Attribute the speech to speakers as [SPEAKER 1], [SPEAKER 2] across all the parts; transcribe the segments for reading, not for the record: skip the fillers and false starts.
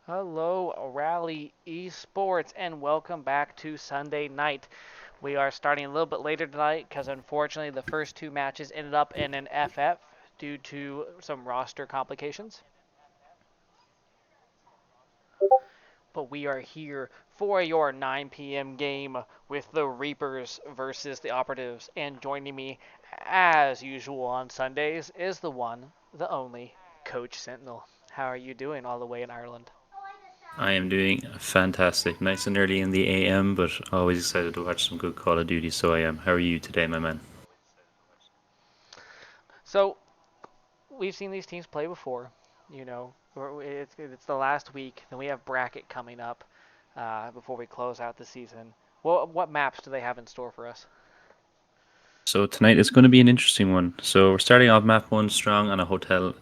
[SPEAKER 1] Hello, Rally Esports, and welcome back to Sunday night. We are starting a little bit later tonight because unfortunately the first two matches ended up in an FF due to some roster complications. But we are here for your 9 p.m. game with the Reapers versus the Operatives. And joining me, as usual on Sundays, is the one, the only, Coach Sentinel. How are you doing all the way in Ireland?
[SPEAKER 2] I am doing fantastic. Nice and early in the AM, but always excited to watch some good Call of Duty, so I am. How are you today, my man?
[SPEAKER 1] So, we've seen these teams play before. It's the last week. Then we have bracket coming up before we close out the season. Well, what maps do they have in store for us?
[SPEAKER 2] So tonight is going to be an interesting one. So we're starting off map 1 strong on a hotel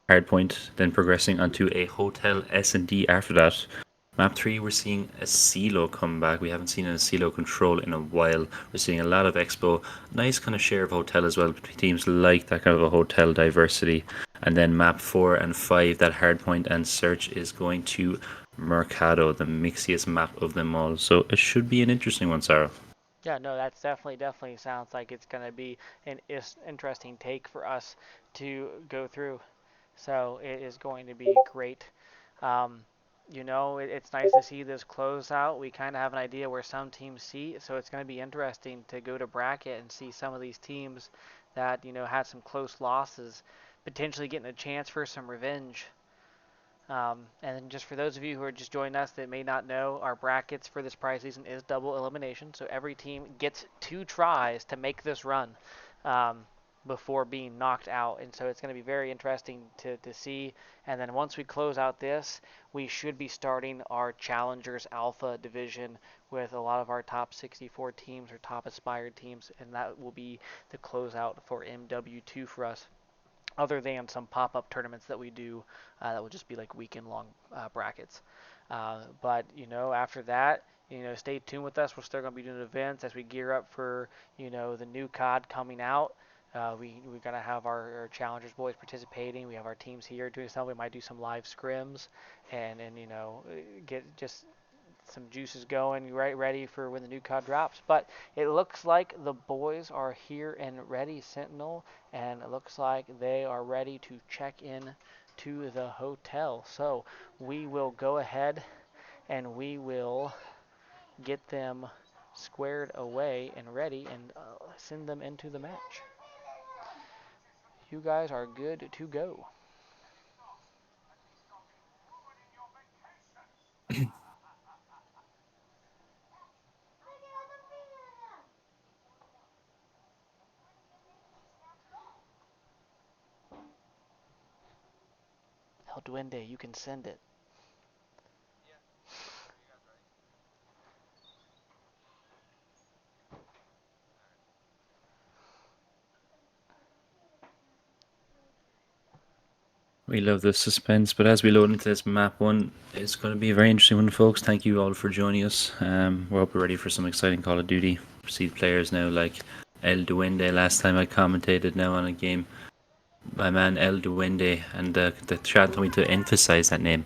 [SPEAKER 2] hardpoint, then progressing onto a hotel S&D after that. Map 3, we're seeing a CeeLo come back. We haven't seen a CeeLo control in a while. We're seeing a lot of Expo. Nice kind of share of hotel as well. Teams like that kind of a hotel diversity. And then map 4 and 5, that hardpoint and search is going to Mercado, the mixiest map of them all. So it should be an interesting one, Sarah.
[SPEAKER 1] Yeah, no, that's definitely sounds like it's going to be an interesting take for us to go through. So it is going to be great. Um, it's nice to see this close out. We kind of have an idea where some teams see, so it's going to be interesting to go to bracket and see some of these teams that had some close losses, potentially getting a chance for some revenge. And then just for those of you who are just joining us that may not know, our brackets for this prize season is double elimination. So every team gets 2 tries to make this run um, before being knocked out. And so it's going to be very interesting to see. And then once we close out this, we should be starting our Challengers Alpha division with a lot of our top 64 teams or top aspired teams. And that will be the closeout for MW2 for us, other than some pop-up tournaments that we do that will just be like weekend-long brackets. But after that, stay tuned with us. We're still going to be doing events as we gear up for the new COD coming out. We're gonna have our challengers boys participating. We have our teams here doing something. We might do some live scrims and get just some juices going, right, ready for when the new COD drops. But it looks like the boys are here and ready, Sentinel, and it looks like they are ready to check in to the hotel. So we will go ahead and we will get them squared away and ready and send them into the match. You guys are good to go. El Duende, you can send it.
[SPEAKER 2] We love the suspense, but as we load into this map 1, it's going to be a very interesting one, folks. Thank you all for joining us. We're hope we're ready for some exciting Call of Duty. We see players now like El Duende. Last time I commentated now on a game, my man El Duende, and the chat told me to emphasize that name.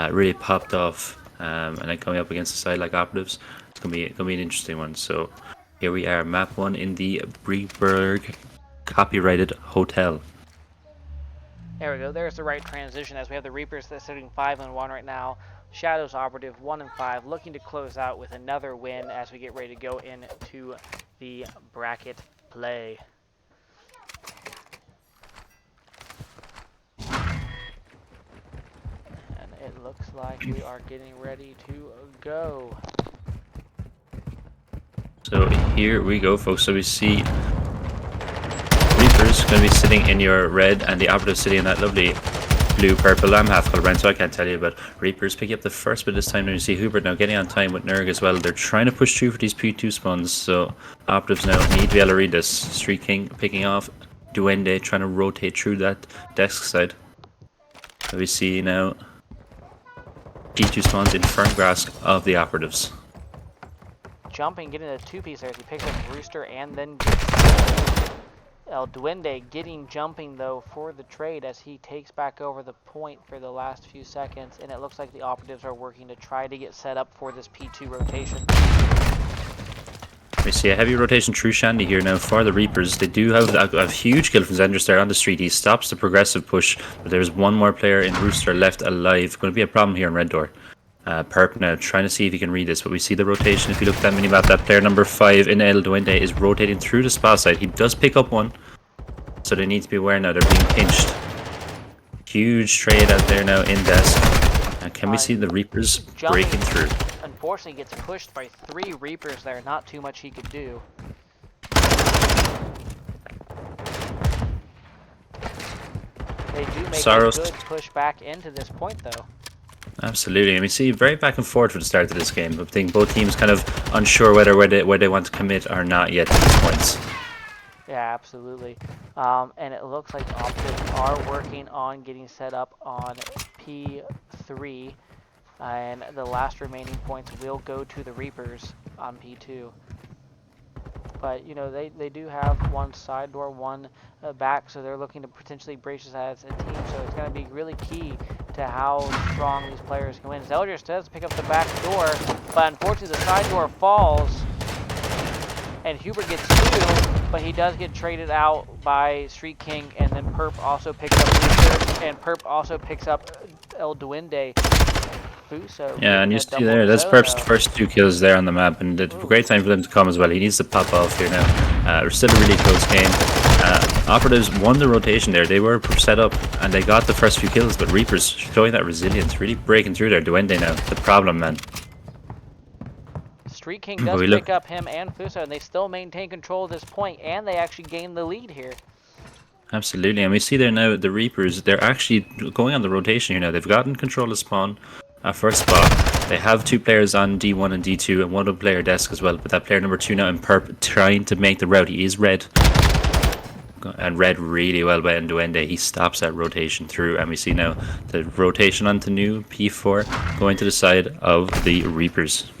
[SPEAKER 2] Really popped off, and then coming up against a side like Operatives, it's gonna be an interesting one. So here we are, map 1 in the Breeberg copyrighted hotel.
[SPEAKER 1] There we go. There's the right transition as we have the Reapers that's sitting 5-1 right now. Shadows Operative 1-5, looking to close out with another win as we get ready to go into the bracket play. And it looks like we are getting ready to go.
[SPEAKER 2] So here we go, folks. So we see Reaper's going to be sitting in your red, and the Operative sitting in that lovely blue purple. I'm half colorblind, so I can't tell you, but Reapers picking up the first bit this time. Now you see Hubert now getting on time with Nerg as well. They're trying to push through for these P2 spawns, so Operatives now need to be able to read this. Street King picking off Duende, trying to rotate through that desk side. So we see now P2 spawns in firm grasp of the Operatives.
[SPEAKER 1] Jumping, getting a two-piece there as he picks up Rooster and then El Duende getting jumping though for the trade as he takes back over the point for the last few seconds, and it looks like the Operatives are working to try to get set up for this P2 rotation.
[SPEAKER 2] We see a heavy rotation through Shandy here now for the Reapers. They do have a huge kill from Zendris there on the street. He stops the progressive push, but there's one more player in Rooster left alive. Going to be a problem here in Red Door. Perp now trying to see if he can read this, but we see the rotation. If you look at that minimap, that player number 5 in El Duende is rotating through the spa side. He does pick up one, so they need to be aware now. They're being pinched. Huge trade out there now in desk. Can we see the Reapers breaking through?
[SPEAKER 1] Unfortunately, gets pushed by 3 Reapers there. Not too much he could do. They do make a good push back into this point, though.
[SPEAKER 2] Absolutely, and we see very back and forth for the start of this game. I think both teams kind of unsure where they want to commit or not yet at these points.
[SPEAKER 1] Yeah, absolutely. And it looks like the Operatives are working on getting set up on P3. And the last remaining points will go to the Reapers on P2. But, you know, they do have one side door, one back, so they're looking to potentially brace this as a team. So it's going to be really key to how strong these players can win. Zeldris does pick up the back door, but unfortunately the side door falls. And Hubert gets 2, but he does get traded out by Street King, and then Perp also picks up Rooster, and Perp also picks up El Duende. Fuso.
[SPEAKER 2] Yeah, and you see there, that's Perp's first 2 kills there on the map, and it's a great time for them to come as well. He needs to pop off here now. It's still a really close game. Operatives won the rotation there. They were set up, and they got the first few kills, but Reapers showing that resilience, really breaking through there. Duende now, the problem, man.
[SPEAKER 1] Street King does pick up him and Fuso, and they still maintain control at this point, and they actually gain the lead here.
[SPEAKER 2] Absolutely, and we see there now the Reapers, they're actually going on the rotation here now. They've gotten control of spawn at first spot. They have 2 players on D1 and D2, and one player desk as well, but that player number 2 now in Perp trying to make the route. He is red, and read really well by Duende. He stops that rotation through, and we see now the rotation onto new P4 going to the side of the Reapers.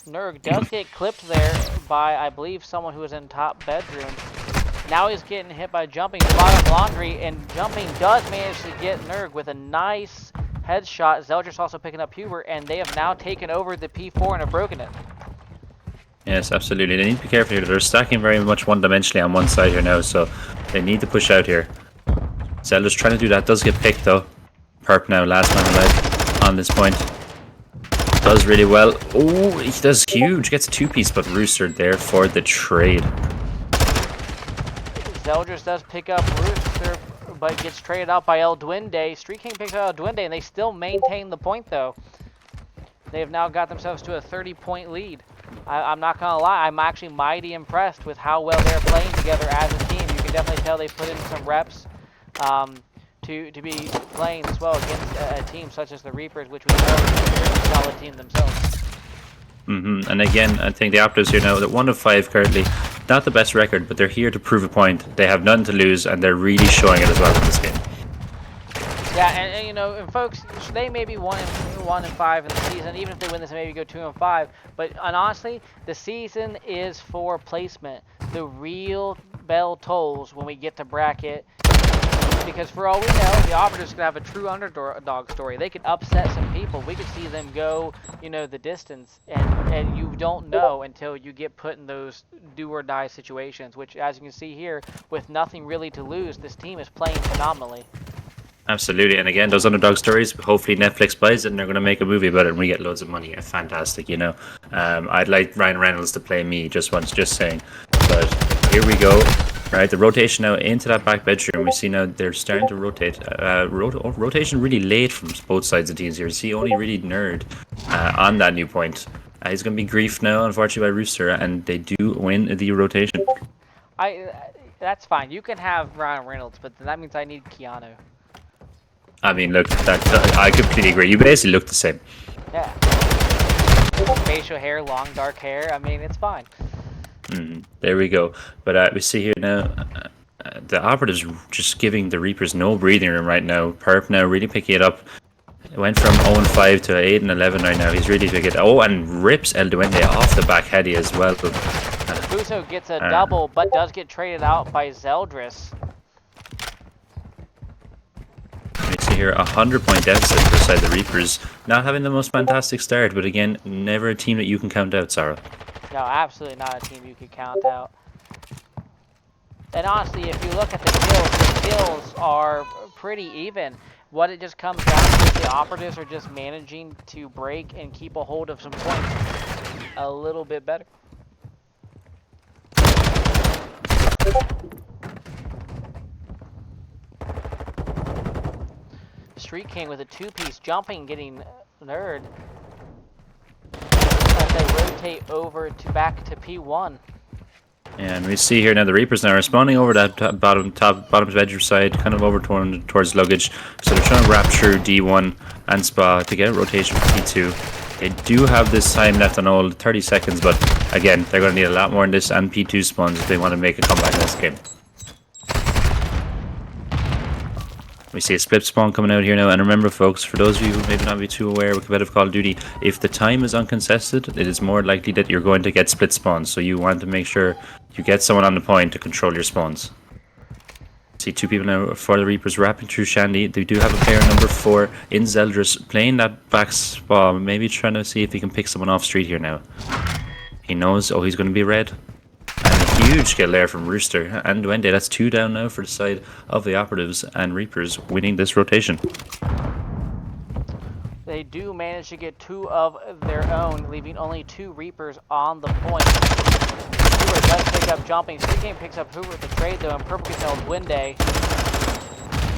[SPEAKER 1] Nurg does get clipped there by, I believe, someone who was in top bedroom. Now he's getting hit by Jumping to bottom laundry, and Jumping does manage to get Nurg with a nice headshot. Zeldris also picking up Hubert, and they have now taken over the P4 and have broken it.
[SPEAKER 2] Yes, absolutely. They need to be careful here. They're stacking very much one-dimensionally on one side here now, so they need to push out here. Zeldris trying to do that, does get picked though. Perp now, last man alive on this point. Does really well. Oh, he does huge. Gets a 2-piece, but Rooster there for the trade.
[SPEAKER 1] Zeldris does pick up Rooster, but gets traded out by El Duende. Street King picks up El Duende, and they still maintain the point, though. They have now got themselves to a 30-point lead. I'm not going to lie, I'm actually mighty impressed with how well they're playing together as a team. You can definitely tell they've put in some reps to be playing as well against a team such as the Reapers, which we know is a solid team themselves.
[SPEAKER 2] And again, I think the Operatives here now, they're 1 of 5 currently. Not the best record, but they're here to prove a point. They have nothing to lose, and they're really showing it as well in this game.
[SPEAKER 1] Yeah, and you know, and folks, they may be 1 and 5 in the season. Even if they win this, maybe go 2 and 5. But honestly, the season is for placement. The real bell tolls when we get to bracket. Because for all we know, the Operatives could have a true underdog story. They could upset some people. We could see them go, you know, the distance. And you don't know until you get put in those do-or-die situations. Which, as you can see here, with nothing really to lose, this team is playing phenomenally.
[SPEAKER 2] Absolutely, and again, those underdog stories, hopefully Netflix buys it and they're going to make a movie about it and we get loads of money. Fantastic, you know. I'd like Ryan Reynolds to play me just once, just saying. But here we go. Right, the rotation now into that back bedroom. We see now they're starting to rotate. Rotation really late from both sides of the teams here. You see only really Nerd on that new point. He's going to be griefed now, unfortunately, by Rooster, and they do win the rotation.
[SPEAKER 1] That's fine. You can have Ryan Reynolds, but that means I need Keanu.
[SPEAKER 2] I mean, look, I completely agree. You basically look the same.
[SPEAKER 1] Yeah. Facial hair, long dark hair. I mean, it's fine.
[SPEAKER 2] There we go. But we see here now, the Operatives just giving the Reapers no breathing room right now. Perp now really picking it up. It went from 0-5 to 8-11 right now. He's really picking it. Oh, and rips El Duende off the back heady as well.
[SPEAKER 1] Fuso gets a
[SPEAKER 2] Uh,
[SPEAKER 1] double, but does get traded out by Zeldris.
[SPEAKER 2] we see here 100-point deficit beside the Reapers. Not having the most fantastic start, but again, never a team that you can count out, Sarah.
[SPEAKER 1] No, absolutely not a team you could count out. And honestly, if you look at the kills are pretty even. What it just comes down to is the Operatives are just managing to break and keep a hold of some points a little bit better. Street King with a two-piece jumping, getting nerd as they rotate over to back to P1.
[SPEAKER 2] And we see here now the Reapers now responding over that bottom edge side, kind of over towards luggage. So they're trying to wrap through D1 and Spa to get a rotation for P2. They do have this time left on all 30 seconds, but again, they're going to need a lot more in this and P2 spawns if they want to make a comeback in this game. We see a split spawn coming out here now, and remember folks, for those of you who maybe not be too aware with competitive Call of Duty, if the time is uncontested, it is more likely that you're going to get split spawns, so you want to make sure you get someone on the point to control your spawns. See two people now for the Reapers wrapping through Shandy. They do have a player number 4 in Zeldris playing that back spawn, maybe trying to see if he can pick someone off street here now. He knows, oh, he's going to be red. And a huge kill there from Rooster and Duende. That's 2 down now for the side of the Operatives, and Reapers winning this rotation.
[SPEAKER 1] They do manage to get 2 of their own, leaving only 2 Reapers on the point. Hoover does pick up jumping. Street King picks up Hoover with the trade though, and Purple gets Duende.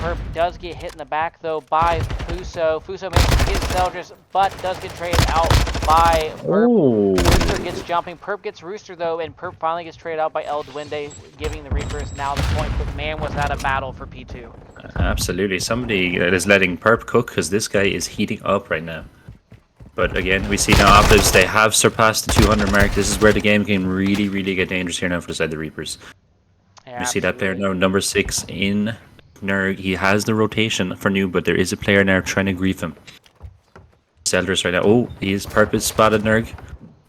[SPEAKER 1] Perp does get hit in the back though by Fuso. Fuso manages to get Zeldris, but does get traded out by Perp.
[SPEAKER 2] Oh.
[SPEAKER 1] Rooster gets jumping. Perp gets Rooster though, and Perp finally gets traded out by Duende, giving the Reapers now the point. But man, was that a battle for P2.
[SPEAKER 2] Absolutely. Somebody that is letting Perp cook, because this guy is heating up right now. But again, we see now Operatives, they have surpassed the 200 mark. This is where the game can really, really get dangerous here now for the side of the Reapers.
[SPEAKER 1] Yeah,
[SPEAKER 2] we see that player now, number 6 in Nerg. He has the rotation for new, but there is a player now trying to grief him. Zeldris right now. Oh, his purpose spotted Nerg.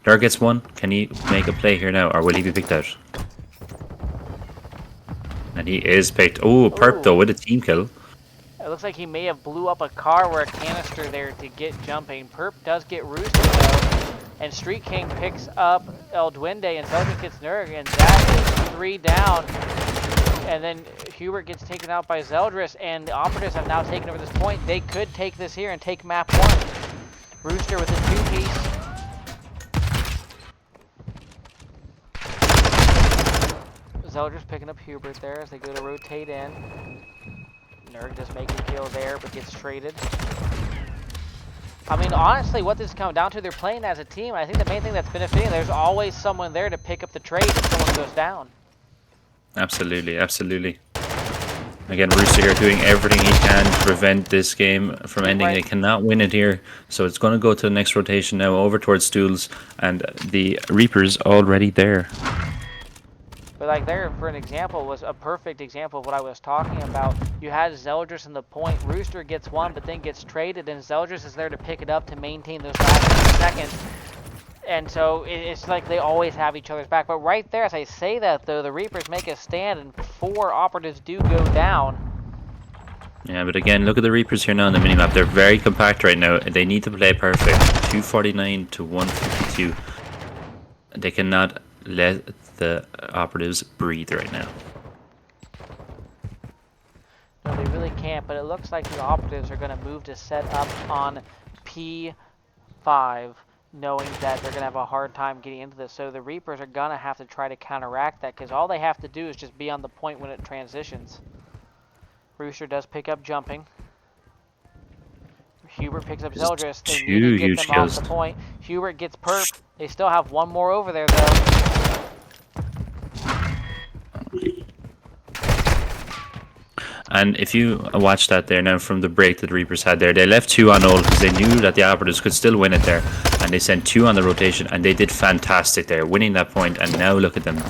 [SPEAKER 2] Nerg gets one. Can he make a play here now, or will he be picked out? And he is picked. Oh, Perp though with a team kill.
[SPEAKER 1] It looks like he may have blew up a car or a canister there to get jumping. Perp does get Rooster though, and Street King picks up Duende, and Zeldris gets Nerg, and that is 3 down. And then Hubert gets taken out by Zeldris, and the Operatives have now taken over this point. They could take this here and take map 1. Rooster with a 2-piece. Zeldris picking up Hubert there as they go to rotate in. Nerg does make a kill there, but gets traded. I mean, honestly, what this comes down to, they're playing as a team. I think the main thing that's benefiting, there's always someone there to pick up the trade if someone goes down.
[SPEAKER 2] Absolutely, absolutely. Again, Rooster here doing everything he can to prevent this game from ending. They cannot win it here, so it's going to go to the next rotation now, over towards Stools, and the Reapers already there.
[SPEAKER 1] But like there, for an example, was a perfect example of what I was talking about. You had Zeldris in the point. Rooster gets one, but then gets traded, and Zeldris is there to pick it up to maintain those last seconds. And so it's like they always have each other's back. But right there, as I say that, though, the Reapers make a stand, and 4 Operatives do go down.
[SPEAKER 2] Yeah, but again, look at the Reapers here now on the minimap. They're very compact right now. They need to play perfect. 249 to 152. They cannot let the Operatives breathe right now.
[SPEAKER 1] No, they really can't, but it looks like the Operatives are going to move to set up on P5, knowing that they're going to have a hard time getting into this. So the Reapers are going to have to try to counteract that, because all they have to do is just be on the point when it transitions. Rooster does pick up jumping. Hubert picks up Zeldris. They need to get them off the point. Hubert gets Perp. They still have one more over there, though.
[SPEAKER 2] And if you watch that there now from the break that the Reapers had there, they left 2 on all because they knew that the Operatives could still win it there. And they sent 2 on the rotation, and they did fantastic there, winning that point. And now look at them.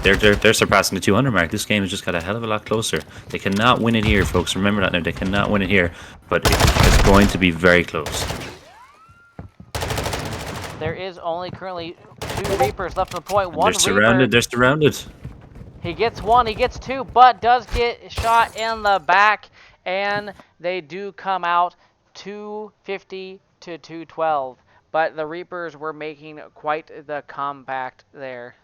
[SPEAKER 2] They're surpassing the 200 mark. This game has just got a hell of a lot closer. They cannot win it here, folks. Remember that now. They cannot win it here. But it's going to be very close.
[SPEAKER 1] There is only currently 2 two Reapers left on the point.
[SPEAKER 2] And they're
[SPEAKER 1] One Reaper,
[SPEAKER 2] surrounded. They're surrounded.
[SPEAKER 1] he gets one, he gets two, but does get shot in the back, and they do come out 250 to 212. But the Reapers were making quite the comeback there.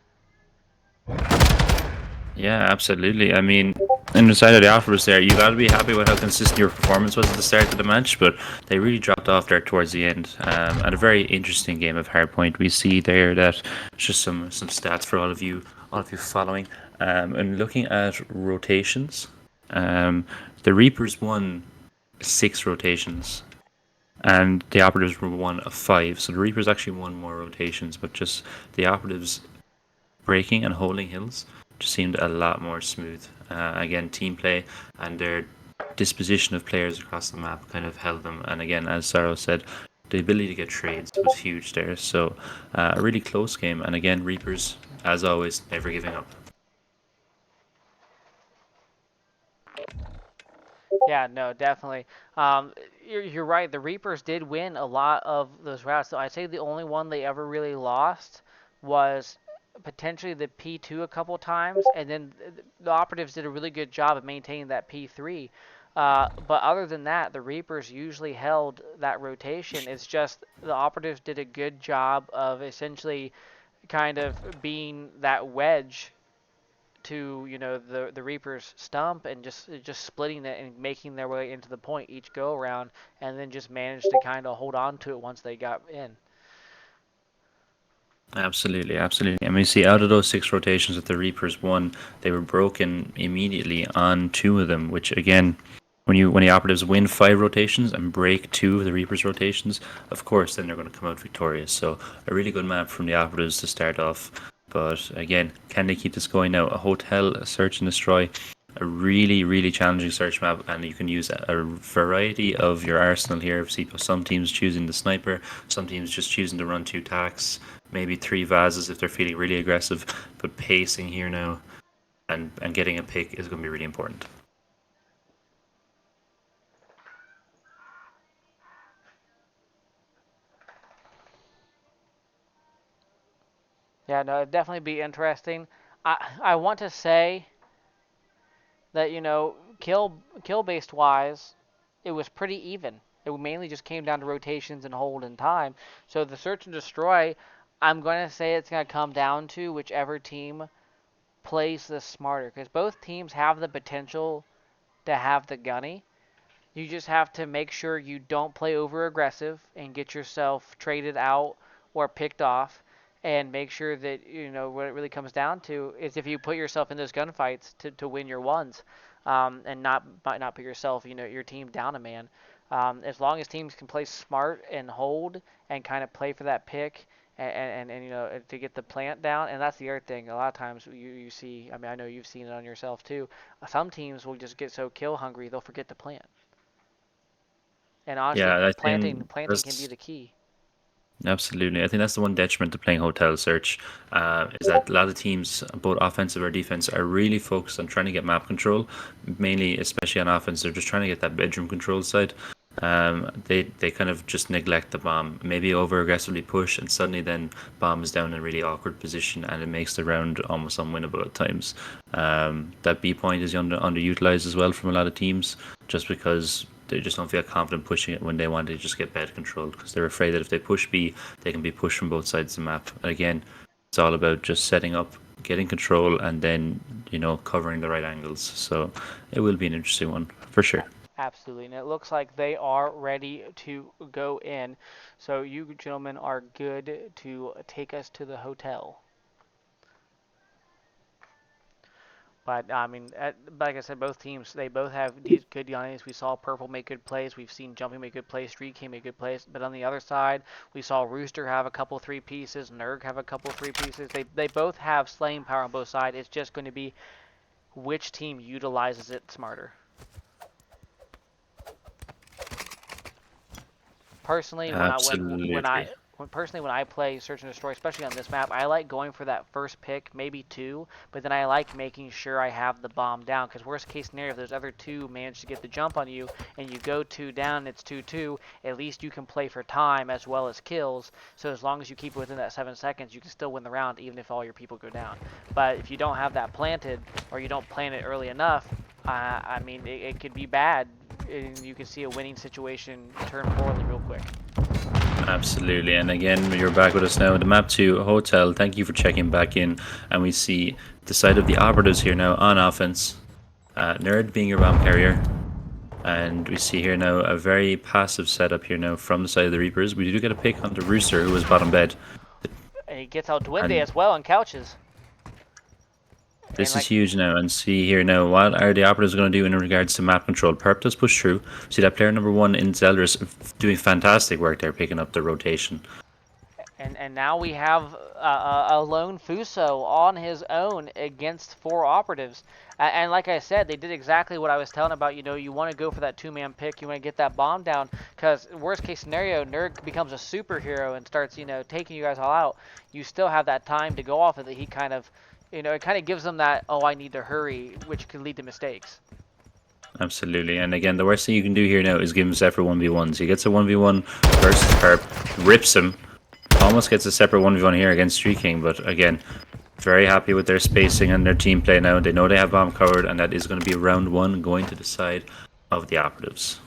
[SPEAKER 2] Yeah, absolutely. I mean, in the side of the offers there, you got to be happy with how consistent your performance was at the start of the match, but they really dropped off there towards the end. And a very interesting game of Hardpoint. We see there that just some stats for all of you following. And looking at rotations, um, the Reapers won 6 rotations, and the Operatives were one of 5. So the Reapers actually won more rotations, but just the Operatives breaking and holding hills just seemed a lot more smooth. Again, team play and their disposition of players across the map kind of held them. And again, as Saro said, the ability to get trades was huge there. So a really close game. And again, Reapers, as always, never giving up.
[SPEAKER 1] Yeah, no, definitely. You're right. The Reapers did win a lot of those routes. So I'd say the only one they ever really lost was potentially the P2 a couple times, and then the Operatives did a really good job of maintaining that P3. But other than that, the Reapers usually held that rotation. It's just the Operatives did a good job of essentially kind of being that wedge to the Reaper's stump and just splitting it and making their way into the point each go around, and then just managed to kind of hold on to it once they got in.
[SPEAKER 2] Absolutely, absolutely. And we see out of those 6 rotations that the Reapers won, they were broken immediately on 2 of them, which again, when the operatives win 5 rotations and break 2 of the Reapers' rotations, of course then they're going to come out victorious. So a really good map from the operatives to start off. But again, can they keep this going now? A hotel, a search and destroy, a really, really challenging search map, and you can use a variety of your arsenal here. See some teams choosing the sniper, some teams just choosing to run 2 tacks, maybe 3 vases if they're feeling really aggressive. But pacing here now and getting a pick is going to be really important.
[SPEAKER 1] Yeah, no, it'd definitely be interesting. I want to say that kill based wise, it was pretty even. It mainly just came down to rotations and hold and time. So the search and destroy, I'm going to say it's going to come down to whichever team plays the smarter, because both teams have the potential to have the gunny. You just have to make sure you don't play over aggressive and get yourself traded out or picked off, and make sure that what it really comes down to is if you put yourself in those gunfights to win your ones, and not put yourself your team down a man. As long as teams can play smart and hold and kind of play for that pick, and to get the plant down. And that's the other thing. A lot of times you see. I mean, I know you've seen it on yourself too. Some teams will just get so kill hungry they'll forget to plant. And honestly,
[SPEAKER 2] Yeah, I
[SPEAKER 1] planting can be
[SPEAKER 2] that's
[SPEAKER 1] the key.
[SPEAKER 2] absolutely. I think that's the one detriment to playing hotel search, is that a lot of teams, both offensive or defense, are really focused on trying to get map control. Mainly, especially on offense, they're just trying to get that bedroom control side. They kind of just neglect the bomb, maybe over aggressively push, and suddenly then bomb is down in a really awkward position, and it makes the round almost unwinnable at times. That B point is underutilized as well from a lot of teams, just because they just don't feel confident pushing it when they want to just get bed control, because they're afraid that if they push B, they can be pushed from both sides of the map. And again, it's all about just setting up, getting control, and then covering the right angles. So it will be an interesting one for sure.
[SPEAKER 1] Absolutely. And it looks like they are ready to go in. So you gentlemen are good to take us to the hotel. But I mean, like I said, both teams they both have good DNAs. We saw Purple make good plays. We've seen Jumping make good plays. Street King make good plays. But on the other side, we saw Rooster have a couple 3 pieces. Nerg have a couple 3 pieces. They both have slaying power on both sides. It's just going to be which team utilizes it smarter. Personally, when I when when I
[SPEAKER 2] Absolutely.
[SPEAKER 1] personally, when I play Search and Destroy, especially on this map, I like going for that first pick, maybe two, but then I like making sure I have the bomb down, because worst case scenario, if those other two manage to get the jump on you, and you go two down, and it's 2-2, at least you can play for time as well as kills, so as long as you keep it within that 7 seconds, you can still win the round, even if all your people go down. But if you don't have that planted, or you don't plant it early enough, I mean, it could be bad, and you can see a winning situation turn poorly real quick.
[SPEAKER 2] Absolutely, and again, you're back with us now at the map 2 hotel. Thank you for checking back in, and we see the side of the operatives here now on offense. Nerd being your bomb carrier, and we see here now a very passive setup here now from the side of the Reapers. We do get a pick on the Rooster, who was bottom bed,
[SPEAKER 1] And he gets out Duende
[SPEAKER 2] and
[SPEAKER 1] as well on couches.
[SPEAKER 2] this
[SPEAKER 1] And
[SPEAKER 2] is
[SPEAKER 1] like,
[SPEAKER 2] huge now. And see here now, what are the operatives going to do in regards to map control? Perp does push through. See that player number 1 in Zeldris doing fantastic work there, picking up the rotation.
[SPEAKER 1] and now we have a lone Fuso on his own against 4 operatives. And like I said, they did exactly what I was telling about. You know, you want to go for that 2-man pick. You want to get that bomb down, because worst case scenario, Nerd becomes a superhero and starts, you know, taking you guys all out. You still have that time to go off of it. He kind of, you know, it kind of gives them that, oh, I need to hurry, which could lead to mistakes.
[SPEAKER 2] Absolutely, and again, the worst thing you can do here now is give him separate 1v1s. He gets a 1v1 versus Perp, rips him, almost gets a separate 1v1 here against Street King, but again, very happy with their spacing and their team play now. They know they have bomb covered, and that is going to be round 1 going to the side of the operatives.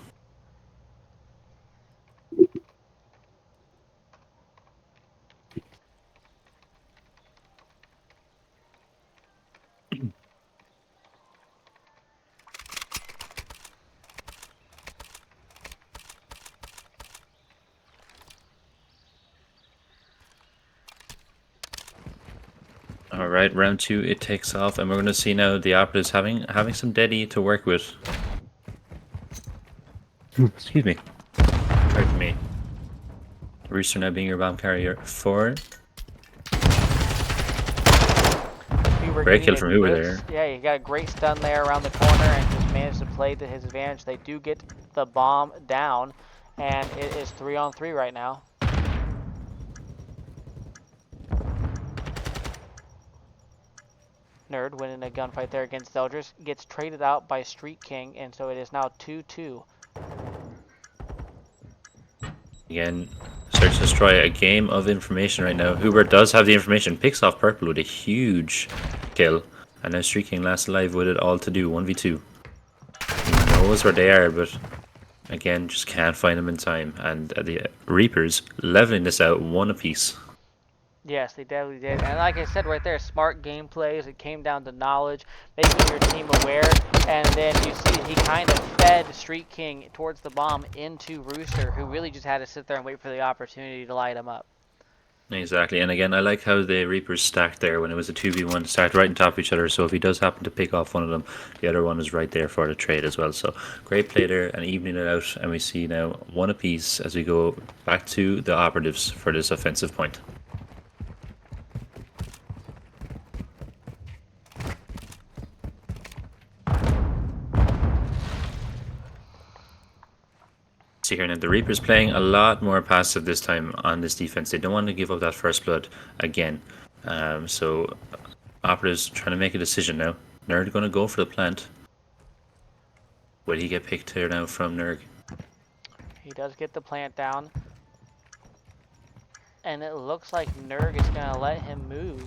[SPEAKER 2] Alright, round 2, it takes off, and we're going to see now the operatives having some deady to work with. Excuse me. Pardon me. Rooster now being your bomb carrier for. Great kill from Hoover there.
[SPEAKER 1] Yeah, he got a great stun there around the corner and just managed to play to his advantage. They do get the bomb down, and it is 3-on-3 right now. Nerd winning a gunfight there against Zeldris, gets traded out by Street King, and so it is now 2-2.
[SPEAKER 2] Again, Search and Destroy, a game of information right now. Hoover does have the information, picks off Purple with a huge kill, and now Street King last alive with it all to do, 1v2. He knows where they are, but again, just can't find them in time, and the Reapers leveling this out 1 apiece.
[SPEAKER 1] Yes, they definitely did. And like I said right there, smart game plays. It came down to knowledge, making your team aware. And then you see he kind of fed Street King towards the bomb into Rooster, who really just had to sit there and wait for the opportunity to light him up.
[SPEAKER 2] Exactly, and again, I like how the Reapers stacked there when it was a 2v1, stacked right on top of each other, so if he does happen to pick off one of them, the other one is right there for the trade as well. So great play there, and evening it out, and we see now 1 apiece as we go back to the operatives for this offensive point. See here now, the Reapers playing a lot more passive this time on this defense. They don't want to give up that first blood again. So Operatives trying to make a decision now. Nerd going to go for the plant. Will he get picked here now from Nerd?
[SPEAKER 1] He does get the plant down. And it looks like Nurg is going to let him move.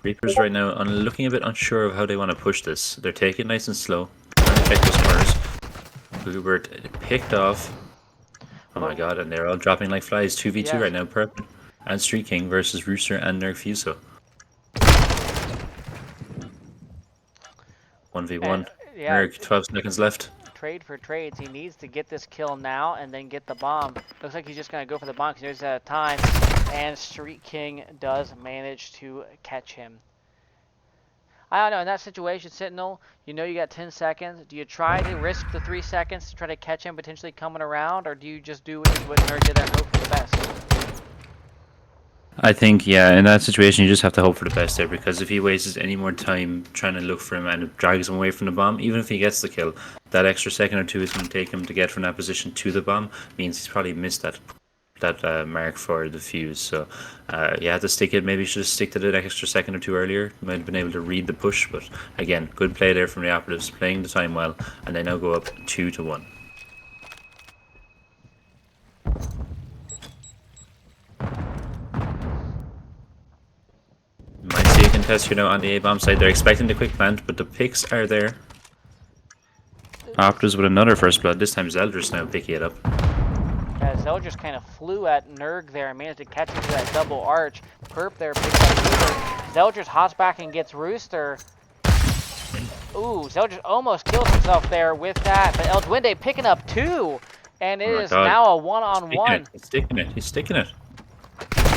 [SPEAKER 2] Reapers right now looking a bit unsure of how they want to push this. They're taking it nice and slow, trying to check those corners. Hubert picked off. Oh my god, and they're all dropping like flies. 2v2
[SPEAKER 1] Yes.
[SPEAKER 2] right now, Perp and Street King versus Rooster and Nerd Fuso. 1v1.
[SPEAKER 1] Yeah,
[SPEAKER 2] Nerd, 12 seconds left.
[SPEAKER 1] trade for trades. He needs to get this kill now and then get the bomb. Looks like he's just going to go for the bomb because he's out of time. And Street King does manage to catch him. I don't know, in that situation, Sentinel, you know you got 10 seconds. Do you try to risk the 3 seconds to try to catch him potentially coming around? Or do you just do what Nerd did there and hope for the best?
[SPEAKER 2] I think, yeah, in that situation, you just have to hope for the best there because if he wastes any more time trying to look for him and it drags him away from the bomb, even if he gets the kill, that extra second or two is going to take him to get from that position to the bomb. Means he's probably missed that mark for the fuse. So you have to stick it. Maybe you should just stick to the extra second or two earlier. Might have been able to read the push, but again, good play there from the operatives, playing the time well, and they now go up 2-1. Might see a contest here now on the A bomb side. They're expecting the quick plant, but the picks are there. Operatives with another first blood. This time Zeldris now picking it up.
[SPEAKER 1] Yeah, Zell just kind of flew at Nerg there and managed to catch him to that double arch. Perp there picks up Rooster. Zell just hops back and gets Rooster. Ooh, Zell just almost kills himself there with that, but El Duende picking up 2, and it
[SPEAKER 2] Oh my
[SPEAKER 1] is
[SPEAKER 2] god.
[SPEAKER 1] now a one-on-one.
[SPEAKER 2] He's sticking it. He's sticking it.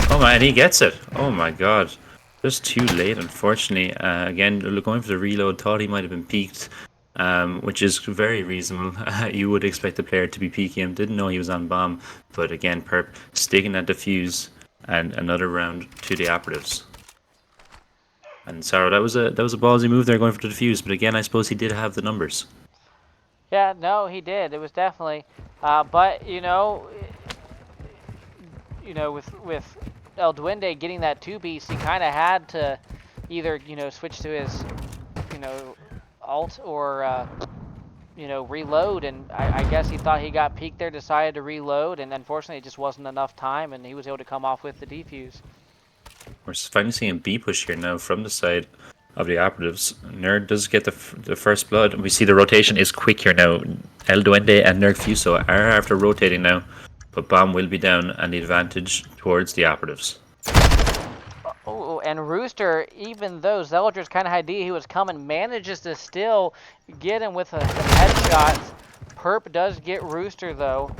[SPEAKER 2] Oh man, he gets it. Oh my god. Just too late, unfortunately. Again, going for the reload, thought he might have been peaked, which is very reasonable. You would expect the player to be peeking him. Didn't know he was on bomb, but again, Perp sticking that defuse and another round to the operatives. And sorry, that was a ballsy move there going for the defuse, but again, I suppose he did have the numbers.
[SPEAKER 1] Yeah, no, he did. It was definitely, but with El Duende getting that 2-piece, he kind of had to either switch to his alt or reload, and I guess he thought he got peaked there, decided to reload, and unfortunately it just wasn't enough time, and he was able to come off with the defuse.
[SPEAKER 2] We're finally seeing a B push here now from the side of the operatives. Nerd does get the first blood, and we see the rotation is quick here now. El Duende and Nerd Fuso are after rotating now, but bomb will be down and the advantage towards the operatives.
[SPEAKER 1] Oh, and Rooster, even though Zeldris kind of had idea he was coming, manages to still get him with some headshots. Perp does get Rooster though.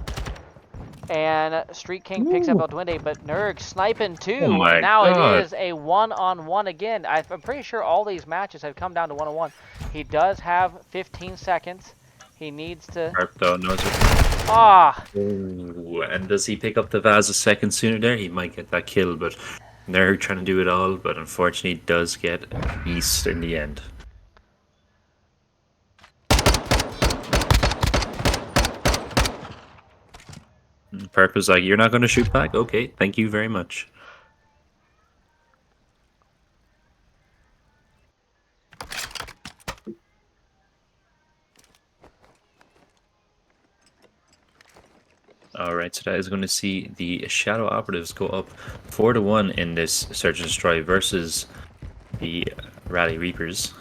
[SPEAKER 1] And Street King picks up El Duende, but Nerg sniping
[SPEAKER 2] Oh
[SPEAKER 1] too.
[SPEAKER 2] my
[SPEAKER 1] Now
[SPEAKER 2] god.
[SPEAKER 1] it is a one-on-one again. I'm pretty sure all these matches have come down to one-on-one. He does have 15 seconds. He needs to...
[SPEAKER 2] Perp though knows it.
[SPEAKER 1] Ah!
[SPEAKER 2] Ooh, and does he pick up the Vaz a second sooner there? He might get that kill, but Nerd trying to do it all, but unfortunately does get East in the end. Perp is like, you're not going to shoot back? Okay, thank you very much. Alright, so that is going to see the Shadow Operatives go up 4-1 in this Search and Destroy versus the Rally Reapers.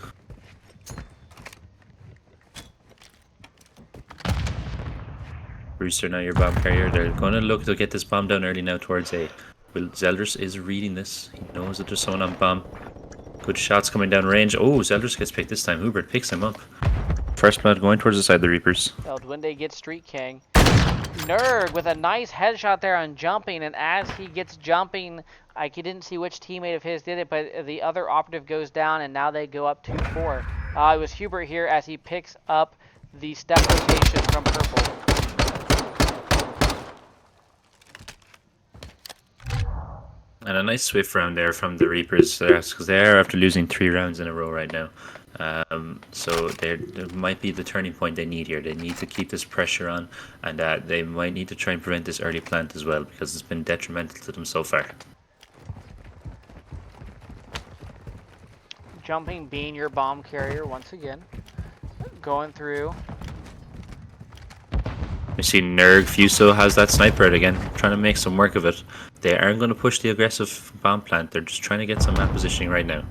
[SPEAKER 2] Brewster, now your bomb carrier. They're going to look to get this bomb down early now towards A. Will Zeldris is reading this. He knows that there's someone on bomb. Good shots coming down range. Oh, Zeldris gets picked this time. Hubert picks him up. First blood going towards the side of the Reapers.
[SPEAKER 1] El Duende gets Street King. Nerg with a nice headshot there on jumping, and as he gets jumping, I didn't see which teammate of his did it, but the other operative goes down, and now they go up 2-4. It was Hubert here as he picks up the step rotation from Purple.
[SPEAKER 2] And a nice swift round there from the Reapers, because they are after losing 3 rounds in a row right now. So there might be the turning point they need here. They need to keep this pressure on, and they might need to try and prevent this early plant as well, because it's been detrimental to them so far.
[SPEAKER 1] Jumping being your bomb carrier once again. Going through.
[SPEAKER 2] We see Nerg Fuso has that sniper out again, trying to make some work of it. They aren't going to push the aggressive bomb plant. They're just trying to get some map positioning right now.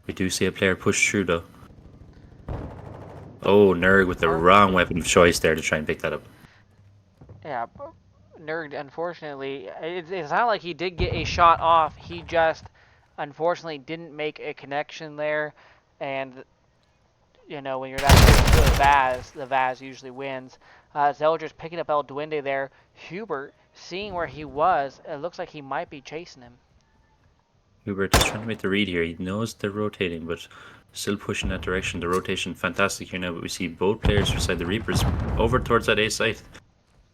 [SPEAKER 2] We do see a player push through though. Oh, Nerg with the wrong weapon of choice there to try and pick that up.
[SPEAKER 1] Yeah, Nerg, unfortunately, it's not like he did get a shot off. He just, unfortunately, didn't make a connection there. And, when you're that close to the Vaz usually wins. Zeldris picking up El Duende there. Hubert, seeing where he was, it looks like he might be chasing him.
[SPEAKER 2] Hubert is trying to make the read here. He knows they're rotating, but still pushing that direction. The rotation fantastic here now, but we see both players beside the Reapers over towards that A site.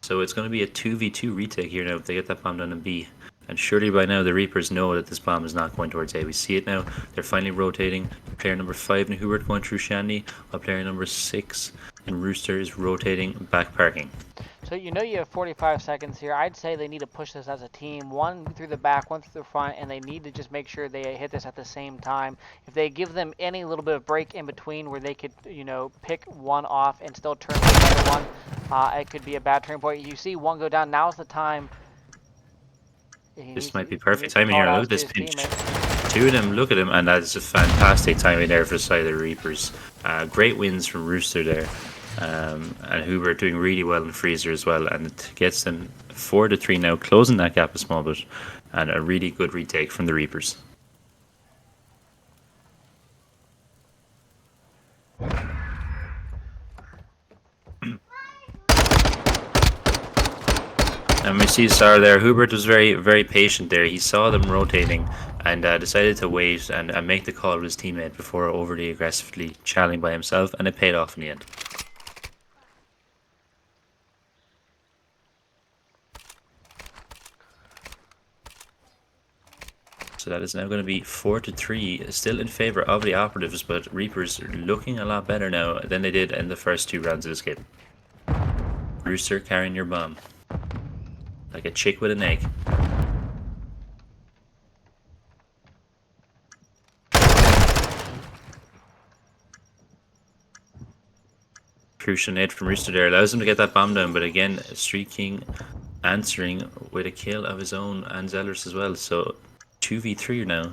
[SPEAKER 2] So it's going to be a 2v2 retake here now if they get that bomb down in B. And surely by now the Reapers know that this bomb is not going towards A. We see it now. They're finally rotating. Player number 5 in Hubert going through Shandy, while player number 6 in Rooster is rotating back parking.
[SPEAKER 1] So you know you have 45 seconds here. I'd say they need to push this as a team, one through the back, one through the front, and they need to just make sure they hit this at the same time. If they give them any little bit of break in between where they could, pick one off and still turn the other one, it could be a bad turning point. You see one go down. Now's the time.
[SPEAKER 2] This might be
[SPEAKER 1] He
[SPEAKER 2] perfect
[SPEAKER 1] needs to
[SPEAKER 2] timing
[SPEAKER 1] call
[SPEAKER 2] here.
[SPEAKER 1] it
[SPEAKER 2] Look
[SPEAKER 1] out
[SPEAKER 2] at
[SPEAKER 1] to
[SPEAKER 2] this
[SPEAKER 1] his
[SPEAKER 2] pinch.
[SPEAKER 1] teammate.
[SPEAKER 2] Two of them, look at them, and that's a fantastic timing there for the side of the Reapers. Great wins from Rooster there. And Hubert doing really well in Freezer as well, and it gets them 4-3 now, closing that gap a small bit, and a really good retake from the Reapers. And we see Sarah there. Hubert was very, very patient there. He saw them rotating and decided to wait and make the call of his teammate before overly aggressively challing by himself, and it paid off in the end. So that is now going to be 4-3, still in favor of the Operatives, but Reapers are looking a lot better now than they did in the first 2 rounds of this game. Rooster carrying your bomb. Like a chick with an egg. Crucial nade from Rooster there allows him to get that bomb down, but again, Street King answering with a kill of his own and Zellers as well, so 2v3 now.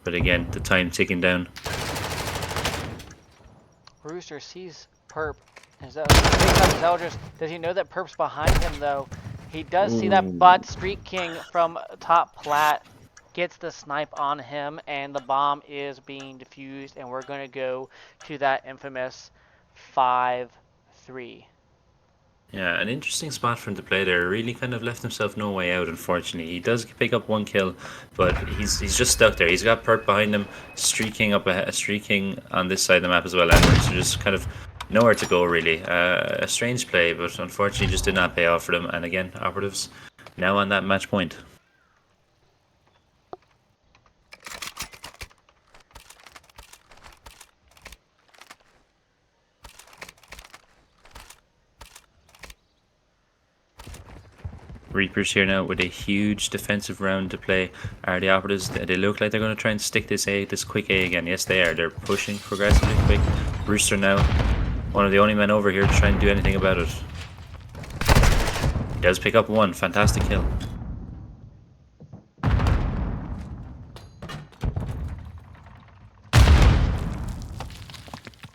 [SPEAKER 2] But again, the time ticking down.
[SPEAKER 1] Rooster sees Perp. Picks up Zeldris. Does he know that Perp's behind him, though? He does see that, but Street King from top plat gets the snipe on him, and the bomb is being defused, and we're going to go to that infamous 5-3.
[SPEAKER 2] Yeah, an interesting spot for him to play there. Really kind of left himself no way out, unfortunately. He does pick up 1 kill, but he's just stuck there. He's got Perp behind him, streaking on this side of the map as well, and so just kind of nowhere to go, really. A strange play, but unfortunately just did not pay off for them. And again, Operatives now on that match point. Reapers here now with a huge defensive round to play. Are the Operatives? They look like they're going to try and stick this quick A again. Yes, they are. They're pushing progressively quick. Rooster now, one of the only men over here to try and do anything about it. He does pick up 1. Fantastic kill.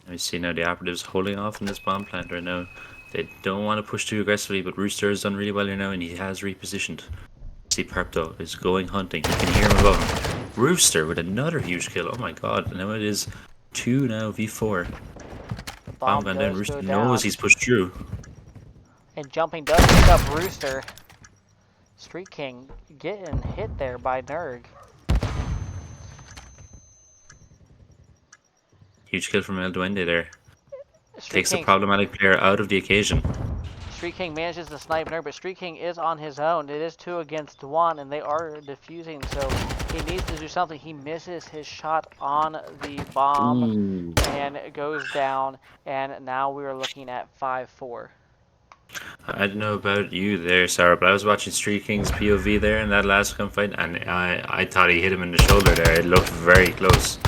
[SPEAKER 2] We see now the Operatives holding off in this bomb plant right now. They don't want to push too aggressively, but Rooster has done really well here now, and he has repositioned. See, Perp though is going hunting. You can hear him above him. Rooster with another huge kill. Oh my god! Now it is 2 now v4.
[SPEAKER 1] The
[SPEAKER 2] Bomb
[SPEAKER 1] bomb
[SPEAKER 2] gone down.
[SPEAKER 1] does
[SPEAKER 2] Rooster
[SPEAKER 1] go
[SPEAKER 2] knows
[SPEAKER 1] down,
[SPEAKER 2] he's pushed through.
[SPEAKER 1] and jumping does pick up Rooster. Street King getting hit there by Nerg.
[SPEAKER 2] Huge kill from El Duende there.
[SPEAKER 1] Street
[SPEAKER 2] Takes the
[SPEAKER 1] King
[SPEAKER 2] problematic player out of the occasion.
[SPEAKER 1] Street King manages to snipe Nerg, but Street King is on his own. It is 2 against 1, and they are defusing, so he needs to do something. He misses his shot on the bomb, and it goes down, and now we are looking at 5-4.
[SPEAKER 2] I don't know about you there, Sarah, but I was watching Street King's POV there in that last gunfight, and I thought he hit him in the shoulder there. It looked very close.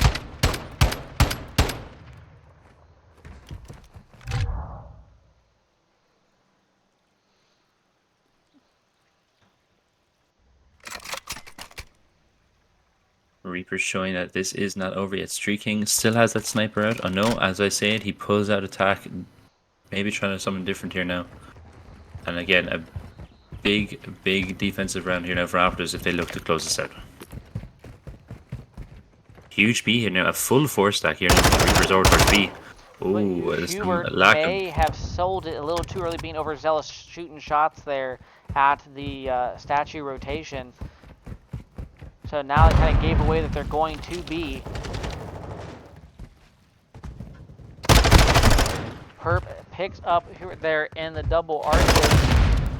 [SPEAKER 2] Reaper's showing that this is not over yet. Street King still has that sniper out. Oh no, as I say it, he pulls out attack. Maybe trying to something different here now. And again, a big defensive round here now for Operatives if they look to close this out. Huge B here now, a full 4 stack here. Reaper's over towards B. Ooh, there's some
[SPEAKER 1] Hubert
[SPEAKER 2] lack
[SPEAKER 1] may
[SPEAKER 2] of...
[SPEAKER 1] have sold it a little too early, being overzealous, shooting shots there at the statue rotation. So now it kind of gave away that they're going to be. Perp picks up here there in the double arches.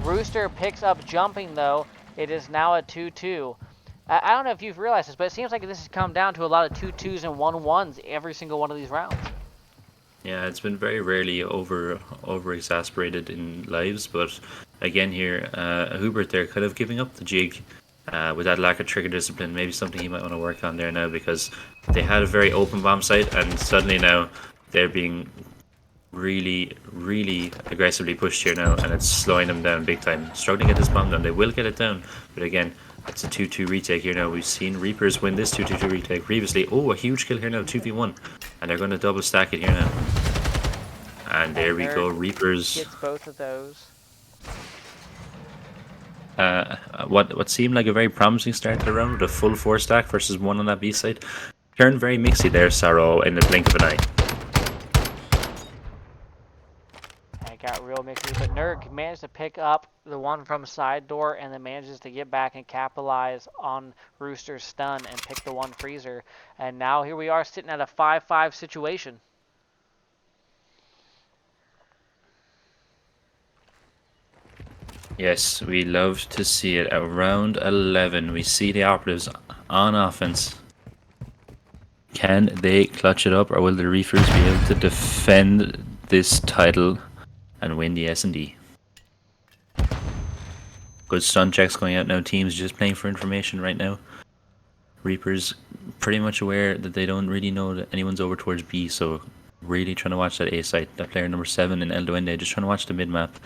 [SPEAKER 1] Rooster picks up jumping though, It is now a 2-2. I don't know if you've realized this, but it seems like this has come down to a lot of 2-2s and 1-1s every single one of these rounds.
[SPEAKER 2] Yeah, it's been very rarely over exasperated in lives, but again here, Hubert there kind of giving up the jig with that lack of trigger discipline. Maybe something he might want to work on there now because they had a very open bomb site, and suddenly now they're being really aggressively pushed here now, and it's slowing them down big time. Struggling to get this bomb down. They will get it down, but again, it's a 2-2 retake here now. We've seen Reapers win this 2-2 retake previously. Oh, a huge kill here now, 2v1, and they're going to double stack it here now. And there
[SPEAKER 1] And
[SPEAKER 2] we go,
[SPEAKER 1] Nerd
[SPEAKER 2] Reapers.
[SPEAKER 1] gets both of those.
[SPEAKER 2] What seemed like a very promising start to the round with a full 4 stack versus 1 on that B side turned very mixy there, Sorrow, in the blink of an eye.
[SPEAKER 1] And it got real mixy, but Nerd managed to pick up the one from side door and then manages to get back and capitalize on Rooster's stun and pick the one freezer. And now here we are sitting at a 5-5 situation.
[SPEAKER 2] Yes, we love to see it. At round 11, we see the Operatives on offense. Can they clutch it up, or will the Reefers be able to defend this title and win the S&D? Good stun checks going out now. Teams just playing for information right now. Reapers pretty much aware that they don't really know that anyone's over towards B, so really trying to watch that A site. That player number 7 in El Duende just trying to watch the mid map.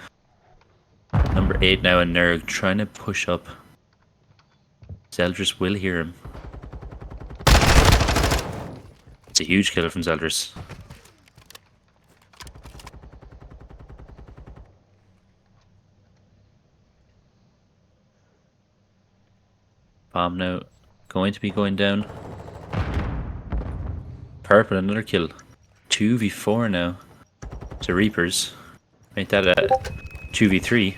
[SPEAKER 2] Number 8 now in Nerg trying to push up. Zeldris will hear him. It's a huge killer from Zeldris. Bomb now going to be going down. Purple, another kill. 2v4 now to Reapers. Make that a 2v3.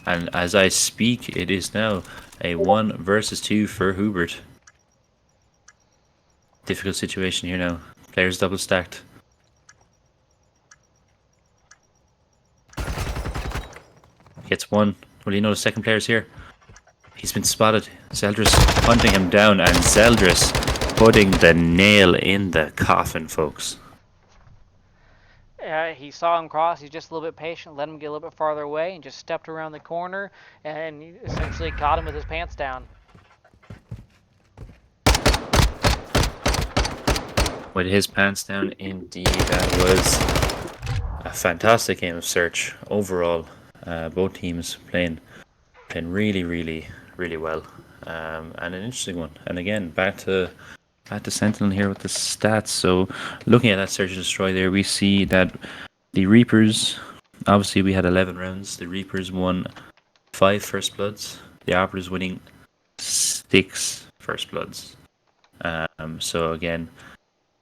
[SPEAKER 2] And as I speak, it is now a 1 versus 2 for Hubert. Difficult situation here now. Players double stacked. Gets one. Will you know the second player's here? He's been spotted. Zeldris hunting him down, and Zeldris putting the nail in the coffin, folks.
[SPEAKER 1] He saw him cross. He's just a little bit patient, let him get a little bit farther away, and just stepped around the corner and essentially caught him with his pants down.
[SPEAKER 2] With his pants down, indeed, that was a fantastic game of Search overall. Both teams playing really well, and an interesting one. And again, back to Sentinel here with the stats. So looking at that Search and Destroy there, we see that the Reapers, obviously we had 11 rounds. The Reapers won 5 First Bloods. The Operatives winning 6 First Bloods. So again,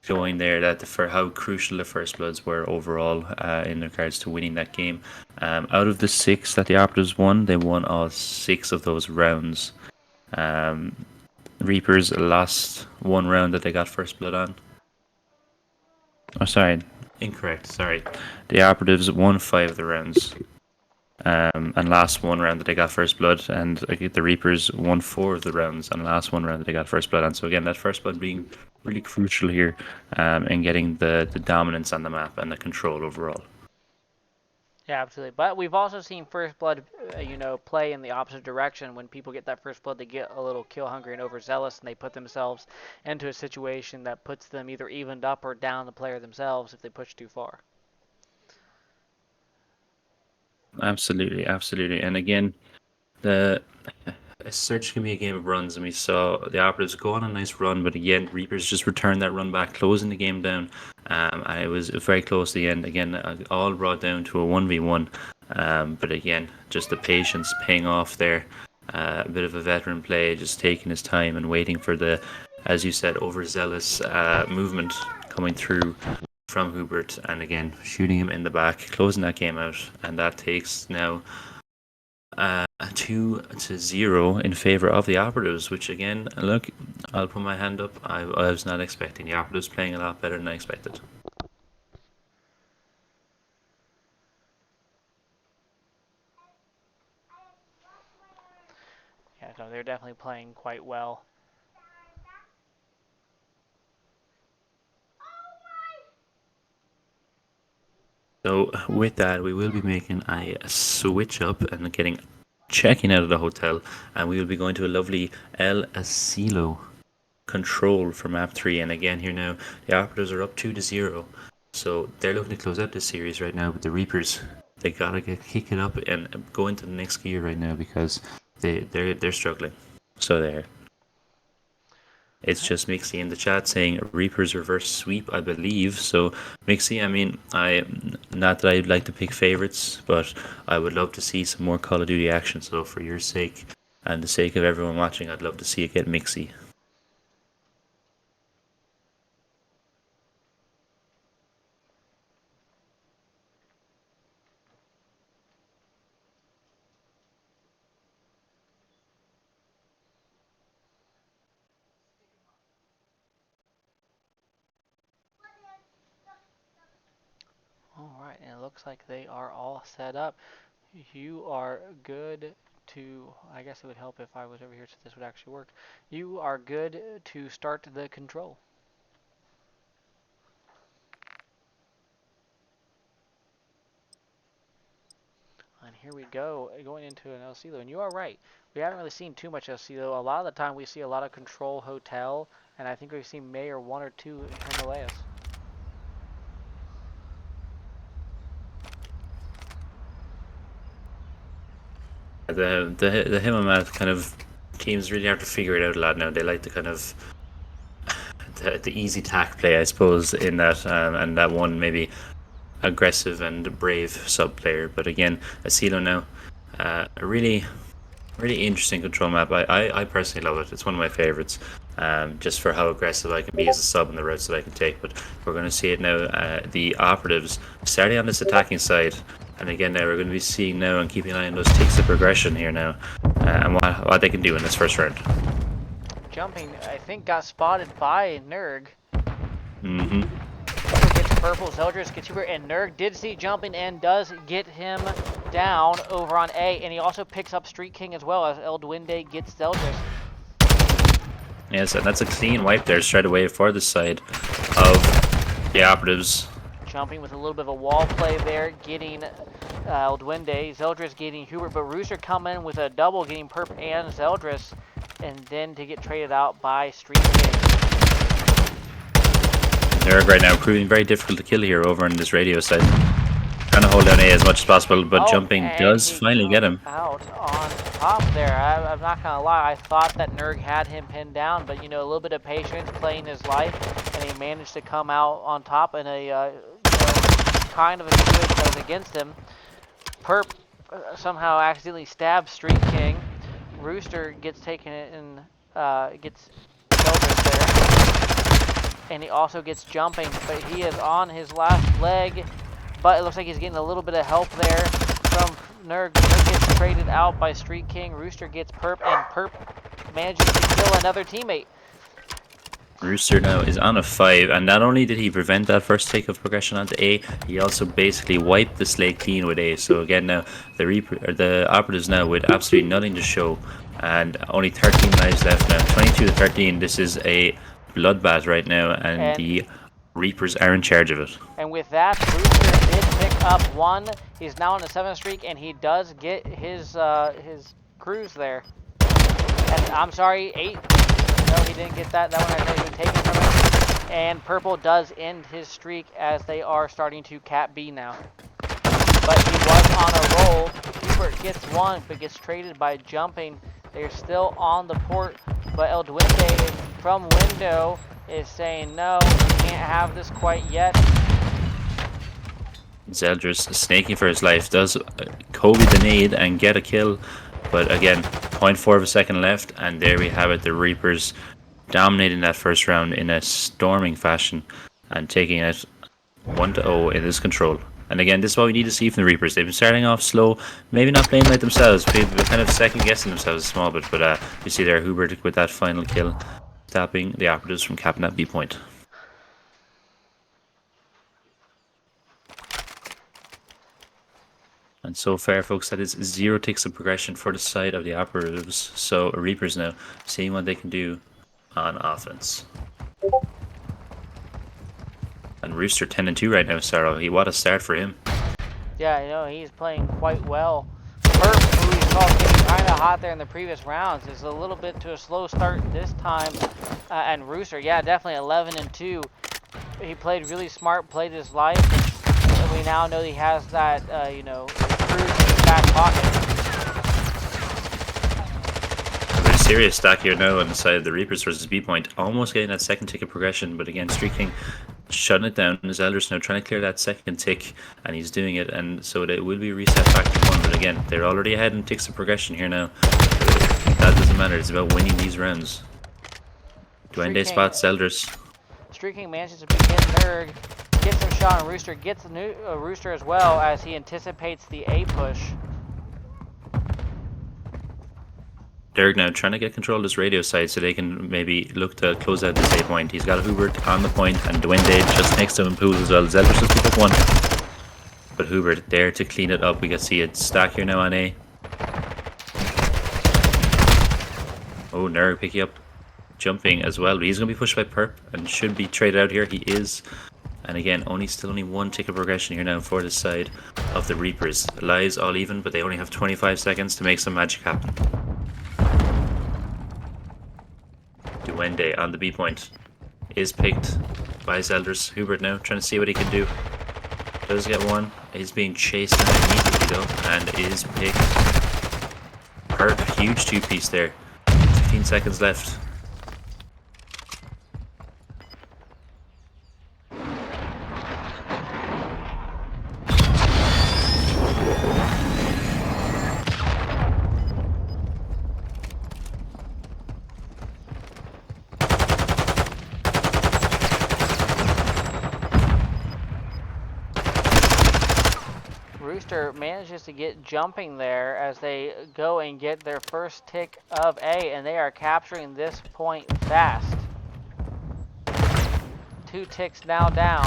[SPEAKER 2] showing there that for how crucial the First Bloods were overall in regards to winning that game. Out of the 6 that the Operatives won, they won all 6 of those rounds. Reapers lost 1 round that they got First Blood on. Oh, sorry. Incorrect, sorry. The Operatives won 5 of the rounds. And last 1 round that they got First Blood, and the Reapers won 4 of the rounds, and last 1 round that they got First Blood. And so again, that First Blood being really crucial here in getting the dominance on the map and the control overall.
[SPEAKER 1] Yeah, absolutely. But we've also seen First Blood, play in the opposite direction. When people get that First Blood, they get a little kill hungry and overzealous, and they put themselves into a situation that puts them either evened up or down the player themselves if they push too far.
[SPEAKER 2] Absolutely, absolutely. And again, the Search can be a game of runs, and we saw the Operatives go on a nice run, but again, Reapers just returned that run back, closing the game down. And it was very close to the end. Again, all brought down to a 1v1. But again, just the patience paying off there. A bit of a veteran play, just taking his time and waiting for the, as you said, overzealous movement coming through from Hubert. And again, shooting him in the back, closing that game out. And that takes now 2-0 in favor of the Operatives, which again, look, I'll put my hand up. I was not expecting the Operatives playing a lot better than I expected.
[SPEAKER 1] definitely playing quite well.
[SPEAKER 2] So with that, we will be making a switch up and checking out of the hotel, and we will be going to a lovely El Asilo control for map 3. And again, here now, the Operatives are up 2-0. So they're looking to close out this series right now. But the Reapers, they gotta kick it up and go into the next gear right now because they're struggling. So there. It's just Mixie in the chat saying Reapers reverse sweep, I believe. So Mixie, I mean, I not that I'd like to pick favorites, but I would love to see some more Call of Duty action. So for your sake and the sake of everyone watching, I'd love to see it get Mixie.
[SPEAKER 1] All right, and it looks like they are all set up. You are good to, I guess it would help if I was over here so this would actually work. You are good to start the control. And here we go, going into an El Silo. And you are right. We haven't really seen too much El Silo. A lot of the time we see a lot of control hotel, and I think we've seen Mayor 1 or 2 in Himalayas.
[SPEAKER 2] The Himamath kind of teams really have to figure it out a lot now. They like to kind of the easy tack play, I suppose, in that and that one maybe aggressive and brave sub player. But again, Asilo now, a really interesting control map. I personally love it. It's one of my favorites. Just for how aggressive I can be as a sub and the routes that I can take. But we're going to see it now. The Operatives starting on this attacking side, and again now we're going to be seeing now and keeping an eye on those ticks of progression here now, and what they can do in this first round.
[SPEAKER 1] Jumping, I think, got spotted by Nurg.
[SPEAKER 2] Mm-hmm.
[SPEAKER 1] Gets purple, Zeldris gets Hubert, and Nurg did see jumping and does get him down over on A, and he also picks up Street King as well as El Duende gets Zeldris.
[SPEAKER 2] Yes, and that's a clean wipe there straight away for the side of the Operatives.
[SPEAKER 1] Jumping with a little bit of a wall play there, getting El Duende, Zeldris getting Hubert, but Rooster coming with a double, getting Perp and Zeldris, and then to get traded out by Street King.
[SPEAKER 2] Nurg right now proving very difficult to kill here over on this radio side. Trying to hold down A as much as possible, but jumping
[SPEAKER 1] and
[SPEAKER 2] does
[SPEAKER 1] he
[SPEAKER 2] finally get him.
[SPEAKER 1] Out on top there. I'm not gonna lie, I thought that Nurg had him pinned down, but you know, a little bit of patience, playing his life, and he managed to come out on top in a kind of a situation that was against him. Perp somehow accidentally stabs Street King. Rooster gets taken and gets Eldritch there, and he also gets jumping, but he is on his last leg. But it looks like he's getting a little bit of help there from Nurg. Nurg gets traded out by Street King. Rooster gets Perp, and Perp manages to kill another teammate.
[SPEAKER 2] Rooster now is on a 5, and not only did he prevent that first take of progression onto A, he also basically wiped the slate clean with A. So again now, the Operatives now with absolutely nothing to show, and only 13 lives left now. 22-13, this is a bloodbath right now, and the Reapers are in charge of it.
[SPEAKER 1] And with that, Rooster did pick up 1. He's now on a 7 streak, and he does get his cruise there. And I'm sorry, 8. No, he didn't get that. That one has already been taken from him. And Purple does end his streak as they are starting to cap B now. But he was on a roll. Hubert gets 1, but gets traded by jumping. They're still on the port, but El Duende from window is saying no, you can't have this quite yet.
[SPEAKER 2] Zeldris snaking for his life, does Kobe the nade and get a kill, but again, 0.4 of a second left, and there we have it, the Reapers dominating that first round in a storming fashion and taking it 1-0 in this control. And again, this is what we need to see from the Reapers. They've been starting off slow, maybe not playing like themselves, they've been kind of second guessing themselves a small bit, but you see there Hubert with that final kill, stopping the Operatives from capping that B point. And so far, folks, that is 0 ticks of progression for the side of the Operatives. So Reapers now seeing what they can do on offense. And Rooster 10 and 2 right now, Sarah. What a start for him.
[SPEAKER 1] Yeah, you know, he's playing quite well. Perp, who we saw getting kind of hot there in the previous rounds, is a little bit to a slow start this time. And Rooster, yeah, definitely 11 and 2. He played really smart, played his life, and we now know he has that, you know, cruise in his back pocket.
[SPEAKER 2] A very serious stack here now on the side of the Reapers versus B point. Almost getting that second tick of progression, but again, Street King shutting it down. His Elders now trying to clear that second tick, and he's doing it, and so it will be reset back to 1. But again, they're already ahead in ticks of progression here now. That doesn't matter. It's about winning these rounds. Duende spots Elders.
[SPEAKER 1] Street King manages to begin Nurg, gets some shot on Rooster, gets Rooster as well as he anticipates the A push.
[SPEAKER 2] Derg now trying to get control of this radio side so they can maybe look to close out this A point. He's got a Hubert on the point and Duende just next to him pools as well. Zeldris just pick up 1. But Hubert there to clean it up. We can see it stack here now on A. Oh, Nerg picking up jumping as well. But he's going to be pushed by Perp and should be traded out here. He is. And again, still only 1 tick of progression here now for this side of the Reapers. Lies all even, but they only have 25 seconds to make some magic happen. Duende on the B point is picked by Zeldris. Hubert now trying to see what he can do. Does get 1. Is being chased immediately though and is picked. Hurt, huge 2-piece there. 15 seconds left.
[SPEAKER 1] Rooster manages to get jumping there as they go and get their first tick of A, and they are capturing this point fast. 2 ticks now down.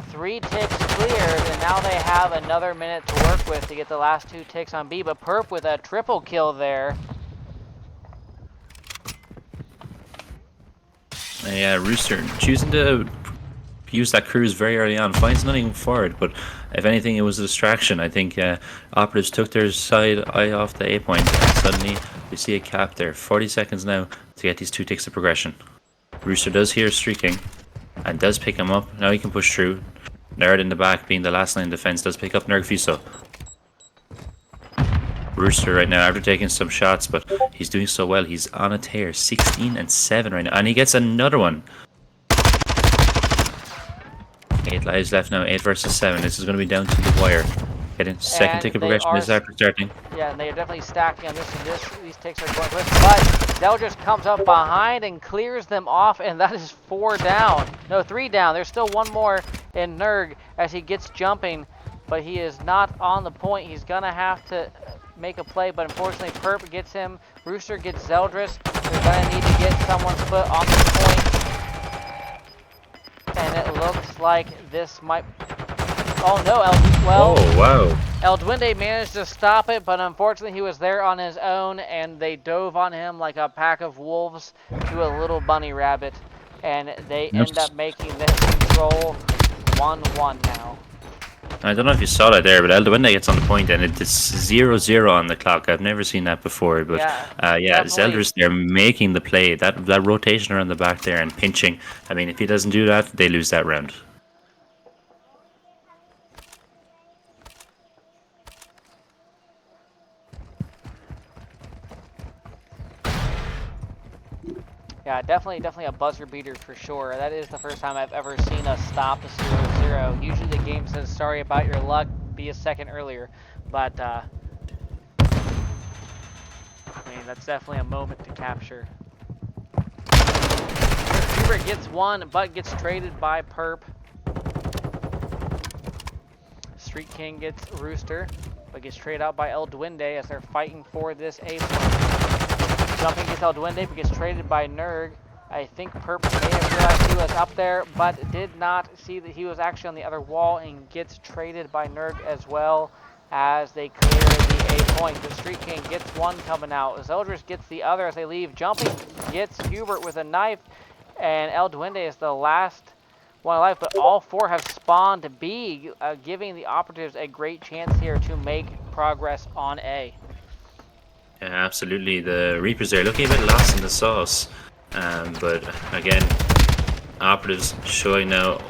[SPEAKER 1] 3 ticks cleared, and now they have another minute to work with to get the last 2 ticks on B, but Perp with a triple kill there.
[SPEAKER 2] Yeah, Rooster choosing to use that cruise very early on, finds nothing forward, but if anything it was a distraction. I think Operatives took their side eye off the A point and suddenly we see a cap there. 40 seconds now to get these 2 ticks of progression. Rooster does hear Street King and does pick him up. Now he can push through. Nerd in the back being the last line of defense does pick up Nerg Fiso. Rooster right now after taking some shots, but he's doing so well. He's on a tear, 16 and 7 right now, and he gets another one. 8 lives left now, 8 versus 7. This is going to be down to the wire. Getting second tick of progression is after starting.
[SPEAKER 1] Yeah, and they are definitely stacking on this, and these ticks are going quick. But Zeldris comes up behind and clears them off, and that is 4 down. No, 3 down. There's still 1 more in Nerg as he gets jumping, but he is not on the point. He's going to have to make a play, but unfortunately Perp gets him. Rooster gets Zeldris. They're going to need to get someone's foot on the point. And it looks like this might... Oh no,
[SPEAKER 2] oh wow.
[SPEAKER 1] El Duende managed to stop it, but unfortunately he was there on his own, and they dove on him like a pack of wolves to a little bunny rabbit. And they end up making this control 1-1 now.
[SPEAKER 2] I don't know if you saw that there, but El Duende gets on the point and it's 0-0 on the clock. I've never seen that before, but yeah, Zeldris, they're making the play. That rotation around the back there and pinching. I mean, if he doesn't do that, they lose that round.
[SPEAKER 1] Yeah, definitely a buzzer beater for sure. That is the first time I've ever seen us stop a 0-0. Usually the game says, sorry about your luck, be a second earlier. But, I mean, that's definitely a moment to capture. Hubert gets 1, but gets traded by Perp. Street King gets Rooster, but gets traded out by El Duende as they're fighting for this A point. Jumping gets El Duende, but gets traded by Nerg. I think Perp may have realized he was up there, but did not see that he was actually on the other wall and gets traded by Nerg as well as they clear the A point. The Street King gets one coming out. Zeldris gets the other as they leave. Jumping gets Hubert with a knife, and El Duende is the last one alive, but all four have spawned B, giving the Operatives a great chance here to make progress on A.
[SPEAKER 2] Yeah, absolutely. The Reapers are looking a bit lost in the sauce. But again, Operatives showing now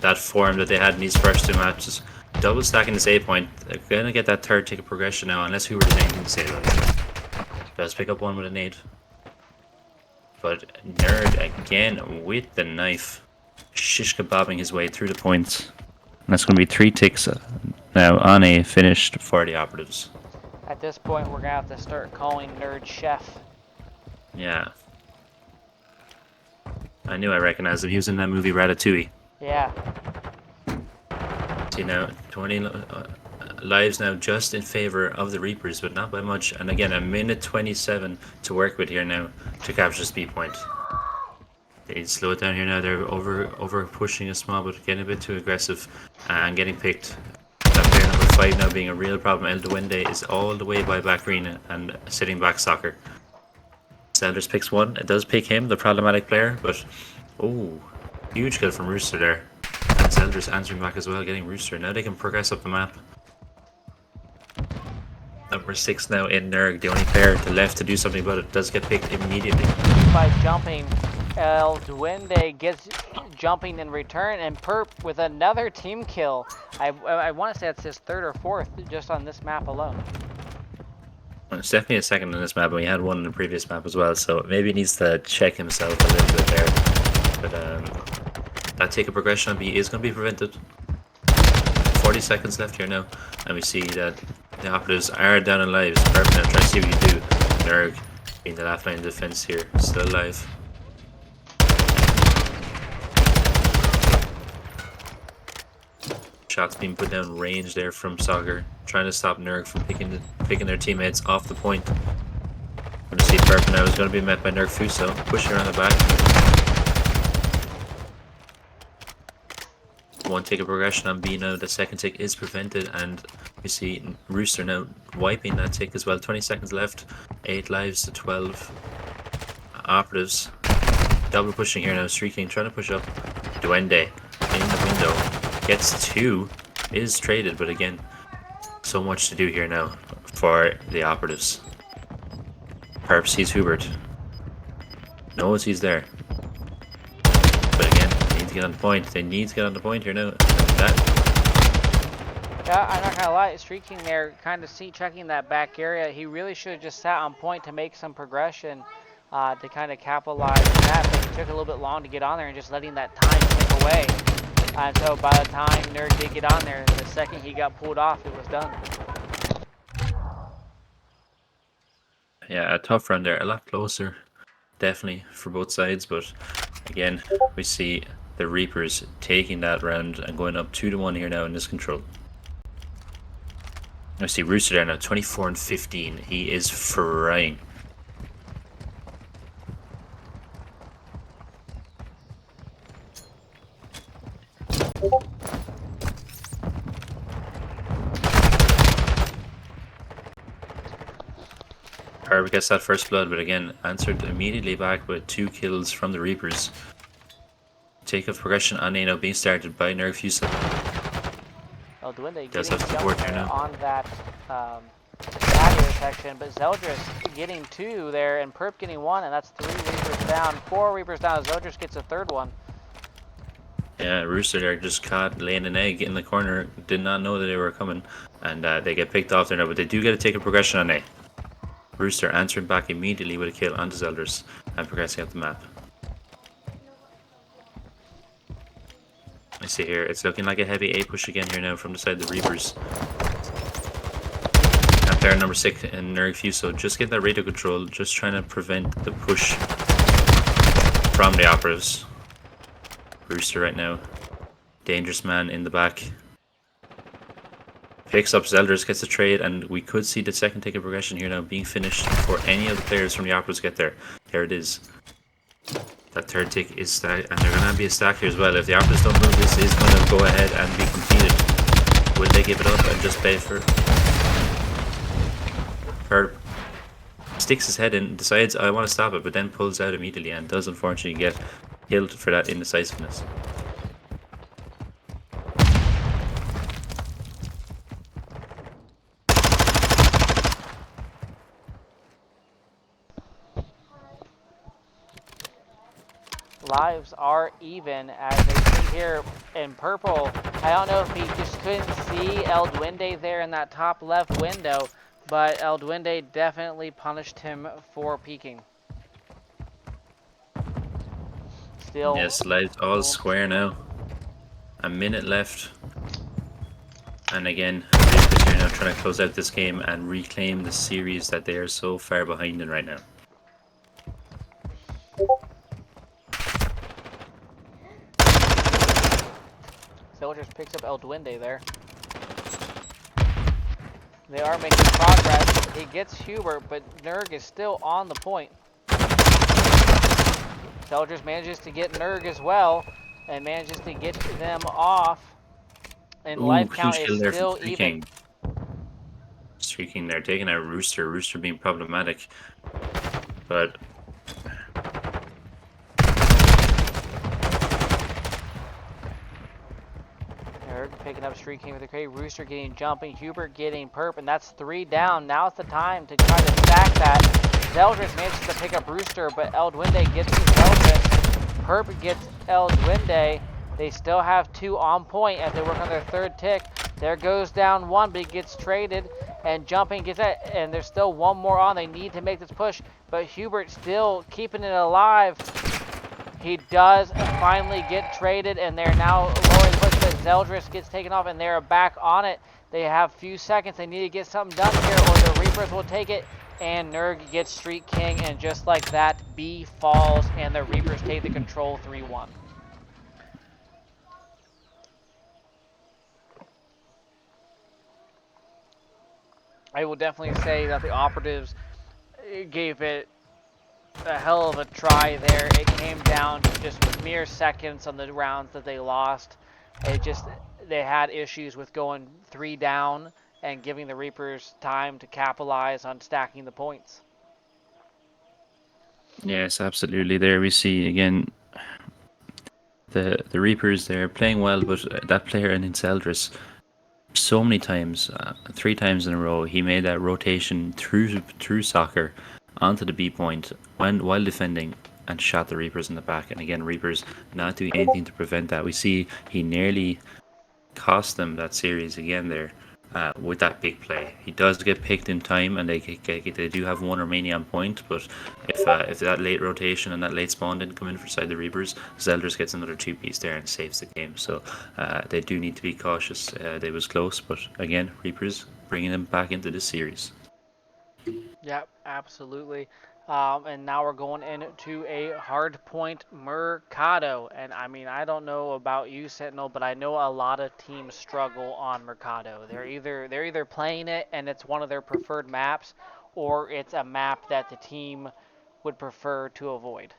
[SPEAKER 2] that form that they had in these first two matches. Double stacking this A point. They're going to get that third ticket progression now, unless Hubert has anything to say about it. Does pick up one with a nade. But Nerd again with the knife. Shish kebabbing his way through the points. And that's going to be 3 ticks now on A finished for the Operatives.
[SPEAKER 1] At this point, we're going to have to start calling Nerd Chef.
[SPEAKER 2] Yeah. I knew I recognized him. He was in that movie Ratatouille.
[SPEAKER 1] Yeah.
[SPEAKER 2] See now, 20 lives now just in favor of the Reapers, but not by much. And again, a minute 27 to work with here now to capture the speed point. They slow it down here now. They're over pushing a small, but getting a bit too aggressive and getting picked. That player number 5 now being a real problem. El Duende is all the way by back green and sitting back soccer. Sanders picks one. It does pick him, the problematic player, but oh, huge kill from Rooster there. And Zelda's answering back as well, getting Rooster. Now they can progress up the map. Number 6 now in Nerg, the only player to left to do something about it, does get picked immediately.
[SPEAKER 1] By jumping, El Duende gets jumping in return, and Perp with another team kill. I want to say it's his third or fourth just on this map alone.
[SPEAKER 2] It's definitely a second on this map, and we had one in the previous map as well, so maybe he needs to check himself a little bit there. But that take a progression on B is going to be prevented. 40 seconds left here now, and we see that the Operatives are down in lives. Perfect now, trying to see what you can do. Nerg being the last line of defense here, still alive. Shots being put down range there from Soccer, trying to stop Nerg from picking their teammates off the point. We're going to see Perfect now is going to be met by Nerg Fuso, pushing around the back. One tick of progression on B now, the second tick is prevented, and we see Rooster now wiping that tick as well. 20 seconds left, 8 lives to 12 Operatives. Double pushing here now, Street King trying to push up. Duende in the window. Gets 2, is traded, but again, so much to do here now for the Operatives. Perp sees Hubert. Knows he's there. But again, they need to get on the point. They need to get on the point here now.
[SPEAKER 1] Yeah, I'm not gonna lie, Street King there kind of checking that back area. He really should have just sat on point to make some progression to kind of capitalize on that, but it took a little bit long to get on there and just letting that time tick away. And so by the time Nerd did get on there, the second he got pulled off, it was done.
[SPEAKER 2] Yeah, a tough run there, a lot closer, definitely, for both sides, but again, we see the Reapers taking that round and going up 2-1 here now in this control. I see Rooster there now, 24 and 15. He is frying. Harvey gets that first blood, but again, answered immediately back with 2 kills from the Reapers. Take of progression on Nano being started by Nerg Fusa.
[SPEAKER 1] El Duende
[SPEAKER 2] Does
[SPEAKER 1] getting
[SPEAKER 2] have support here now
[SPEAKER 1] on that patio section, but Zeldris getting 2 there, and Perp getting 1, and that's 3 Reapers down. 4 Reapers down. Zeldris gets a third one.
[SPEAKER 2] Yeah, Rooster there just caught laying an egg in the corner, did not know that they were coming, and they get picked off there now, but they do get to take a progression on A. Rooster answering back immediately with a kill onto Zeldris and progressing up the map. I see here, it's looking like a heavy A push again here now from the side of the Reapers. Now player number 6 in Nerg Fuso, just get that radio control, just trying to prevent the push from the Operatives. Rooster right now, dangerous man in the back. Picks up Zeldris, gets the trade, and we could see the second ticket progression here now being finished before any of the players from the Operatives get there. There it is. That third tick is stack, and they're going to be a stack here as well. If the Operatives don't move, this is going to go ahead and be completed. Will they give it up and just pay for Herb? Sticks his head in, decides I want to stop it, but then pulls out immediately and does unfortunately get killed for that indecisiveness.
[SPEAKER 1] Lives are even as they see here in purple. I don't know if he just couldn't see El Duende there in that top left window, but El Duende definitely punished him for peeking. Still
[SPEAKER 2] Yes, lives all
[SPEAKER 1] going.
[SPEAKER 2] square now. A minute left. And again, Reapers here now trying to close out this game and reclaim the series that they are so far behind in right now.
[SPEAKER 1] Soldiers picks up El Duende there. They are making progress. He gets Hubert, but Nerg is still on the point. Soldiers manages to get Nerg as well, and manages to get them off. And
[SPEAKER 2] Ooh,
[SPEAKER 1] life count
[SPEAKER 2] huge
[SPEAKER 1] is
[SPEAKER 2] kill there from
[SPEAKER 1] still
[SPEAKER 2] Street
[SPEAKER 1] even.
[SPEAKER 2] King. Street King there, taking out Rooster. Rooster being problematic. But
[SPEAKER 1] Nerg picking up Street King with a crate. Rooster getting jumping. Hubert getting perp, and that's 3 down. Now it's the time to try to stack that. Zeldris manages to pick up Rooster, but El Duende gets Zeldris. Perp gets El Duende. They still have 2 on point as they work on their third tick. There goes down 1, but he gets traded. And jumping gets that, and there's still 1 more on. They need to make this push, but Hubert still keeping it alive. He does finally get traded, and they're now lowering the push, but Zeldris gets taken off, and they're back on it. They have a few seconds. They need to get something done here, or the Reapers will take it, and Nerg gets Street King, and just like that, B falls, and the Reapers take the control 3-1. I will definitely say that the Operatives gave it a hell of a try there. It came down to just mere seconds on the rounds that they lost. It just they had issues with going 3 down and giving the Reapers time to capitalize on stacking the points.
[SPEAKER 2] yes, absolutely. There we see again the Reapers. They're playing well, but that player in Eldris so many times, 3 times in a row, he made that rotation through soccer onto the B point while defending and shot the Reapers in the back. And again, Reapers not doing anything to prevent that. We see he nearly cost them that series again there with that big play. He does get picked in time, and they do have 1 remaining on point. But if that late rotation and that late spawn didn't come in for side the Reapers, Zeldris gets another 2-piece there and saves the game. So they do need to be cautious. They was close, but again, Reapers bringing them back into this series.
[SPEAKER 1] Yep, absolutely. And now we're going into a hard point Mercado. And I mean, I don't know about you, Sentinel, but I know a lot of teams struggle on Mercado. They're either playing it and it's one of their preferred maps, or it's a map that the team would prefer to avoid.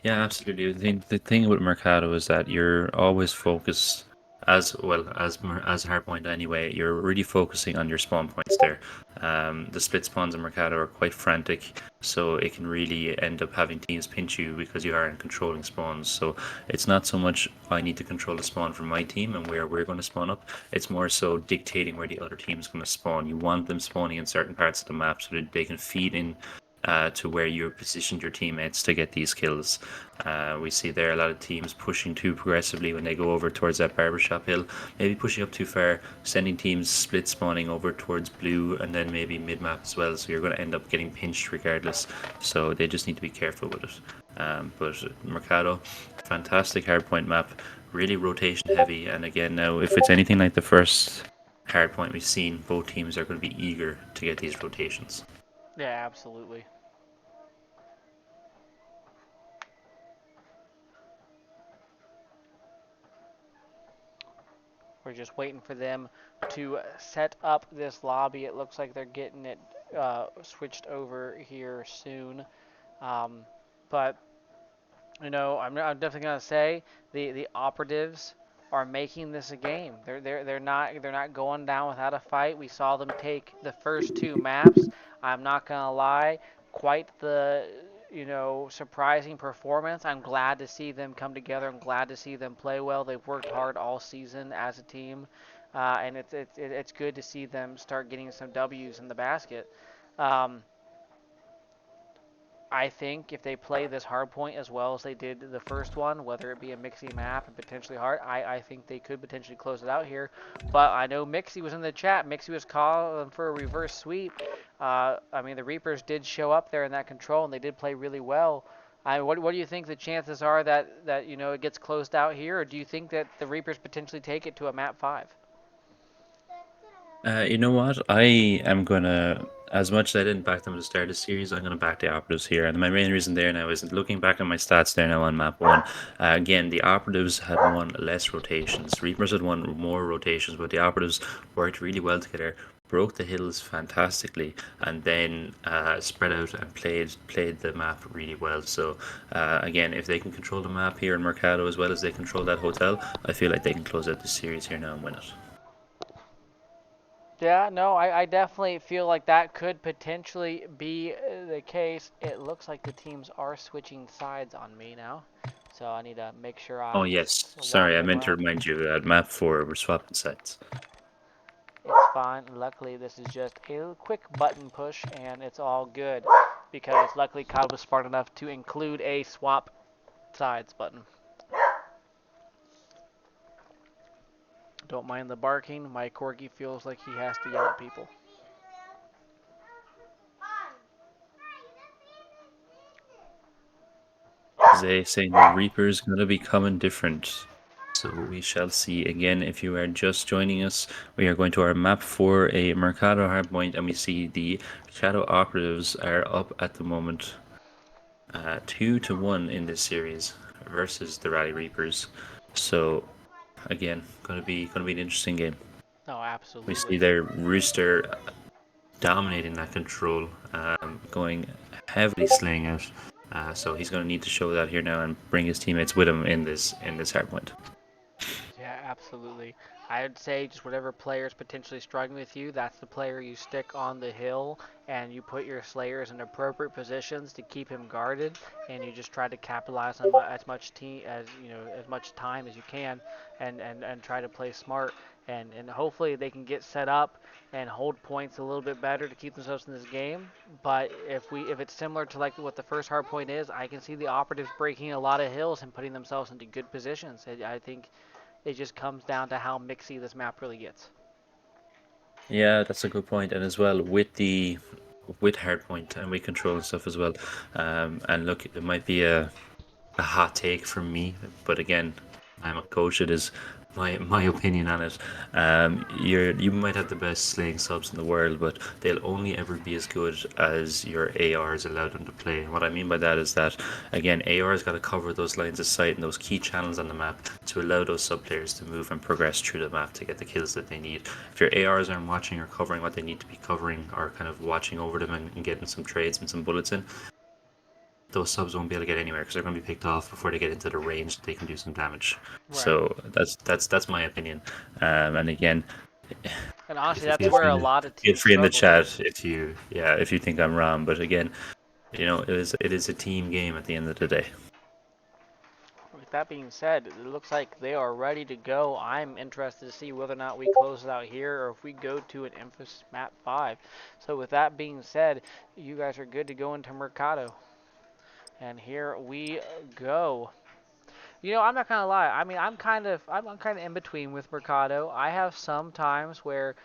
[SPEAKER 2] Yeah, absolutely. The thing with Mercado is that you're always focused, as well as Hardpoint anyway. You're really focusing on your spawn points there. The split spawns in Mercado are quite frantic, so it can really end up having teams pinch you because you aren't controlling spawns. So it's not so much I need to control the spawn for my team and where we're going to spawn up. It's more so dictating where the other team is going to spawn. You want them spawning in certain parts of the map so that they can feed in to where you've positioned your teammates to get these kills. We see there a lot of teams pushing too progressively when they go over towards that barbershop hill, maybe pushing up too far, sending teams split spawning over towards blue and then maybe mid map as well. So you're going to end up getting pinched regardless. So they just need to be careful with it. But Mercado, fantastic hardpoint map, really rotation heavy. And again, now if it's anything like the first hardpoint we've seen, both teams are going to be eager to get these rotations.
[SPEAKER 1] Yeah, absolutely. We're just waiting for them to set up this lobby. It looks like they're getting it switched over here soon. But I'm definitely gonna say the operatives are making this a game. They're not going down without a fight. We saw them take the first two maps. I'm not gonna lie, quite the surprising performance. I'm glad to see them come together. I'm glad to see them play well. They've worked hard all season as a team, and it's good to see them start getting some W's in the basket. Um, I think if they play this hard point as well as they did the first one, whether it be a Mixie map and potentially hard, I think they could potentially close it out here. But I know Mixie was in the chat. Mixie was calling for a reverse sweep. I mean, the Reapers did show up there in that control, and they did play really well. What do you think the chances are that it gets closed out here, or do you think that the Reapers potentially take it to a map 5?
[SPEAKER 2] You know what? I am gonna, as much as I didn't back them at the start of the series, I'm gonna back the operatives here. And my main reason there now is looking back at my stats there now on map one. Again, the operatives had won less rotations. Reapers had won more rotations, but the operatives worked really well together. Broke the hills fantastically, and then spread out and played the map really well. So again, if they can control the map here in Mercado as well as they control that hotel, I feel like they can close out the series here now and win it.
[SPEAKER 1] Yeah, no, I definitely feel like that could potentially be the case. It looks like the teams are switching sides on me now, so I need to make sure
[SPEAKER 2] Oh
[SPEAKER 1] I
[SPEAKER 2] yes,
[SPEAKER 1] walk
[SPEAKER 2] sorry, I
[SPEAKER 1] them
[SPEAKER 2] meant to
[SPEAKER 1] around.
[SPEAKER 2] remind you at map four we're swapping sides.
[SPEAKER 1] It's fine. Luckily, this is just a quick button push, and it's all good because luckily COD was smart enough to include a swap sides button. Don't mind the barking. My corgi feels like he has to yell at people.
[SPEAKER 2] They saying the Reaper's gonna be coming different. So we shall see again. If you are just joining us, we are going to our map for a Mercado hardpoint, and we see the Shadow Operatives are up at the moment, 2-1 in this series versus the Rally Reapers. So again, gonna be an interesting game.
[SPEAKER 1] Oh,
[SPEAKER 2] We see
[SPEAKER 1] absolutely.
[SPEAKER 2] their Rooster dominating that control, going heavily slaying out. So he's going to need to show that here now and bring his teammates with him in this hardpoint.
[SPEAKER 1] Yeah, absolutely. I would say just whatever player is potentially struggling with you, that's the player you stick on the hill and you put your slayers in appropriate positions to keep him guarded, and you just try to capitalize on as much as much time as you can, and try to play smart, and hopefully they can get set up and hold points a little bit better to keep themselves in this game. But if it's similar to like what the first hard point is, I can see the operatives breaking a lot of hills and putting themselves into good positions. I think it just comes down to how mixy this map really gets.
[SPEAKER 2] Yeah, that's a good point. And as well with hardpoint and with control and stuff as well. And look, it might be a hot take from me, but again, I'm a coach. It is my opinion on it. You might have the best slaying subs in the world, but they'll only ever be as good as your ARs allow them to play. And what I mean by that is that again, ARs got to cover those lines of sight and those key channels on the map to allow those sub players to move and progress through the map to get the kills that they need. If your ARs aren't watching or covering what they need to be covering, or kind of watching over them and getting some trades and some bullets in, those subs won't be able to get anywhere because they're going to be picked off before they get into the range that they can do some damage.
[SPEAKER 1] Right.
[SPEAKER 2] So that's my opinion. And again,
[SPEAKER 1] And honestly, that's
[SPEAKER 2] feel
[SPEAKER 1] where
[SPEAKER 2] free
[SPEAKER 1] a
[SPEAKER 2] to
[SPEAKER 1] lot of
[SPEAKER 2] feel
[SPEAKER 1] teams
[SPEAKER 2] free in the
[SPEAKER 1] struggle here.
[SPEAKER 2] chat if you think I'm wrong. But again, it is a team game at the end of the day.
[SPEAKER 1] With that being said, it looks like they are ready to go. I'm interested to see whether or not we close it out here or if we go to an Emphasis Map 5. So with that being said, you guys are good to go into Mercado. And here we go. I'm not gonna lie. I mean, I'm kind of in between with Mercado. I have some times where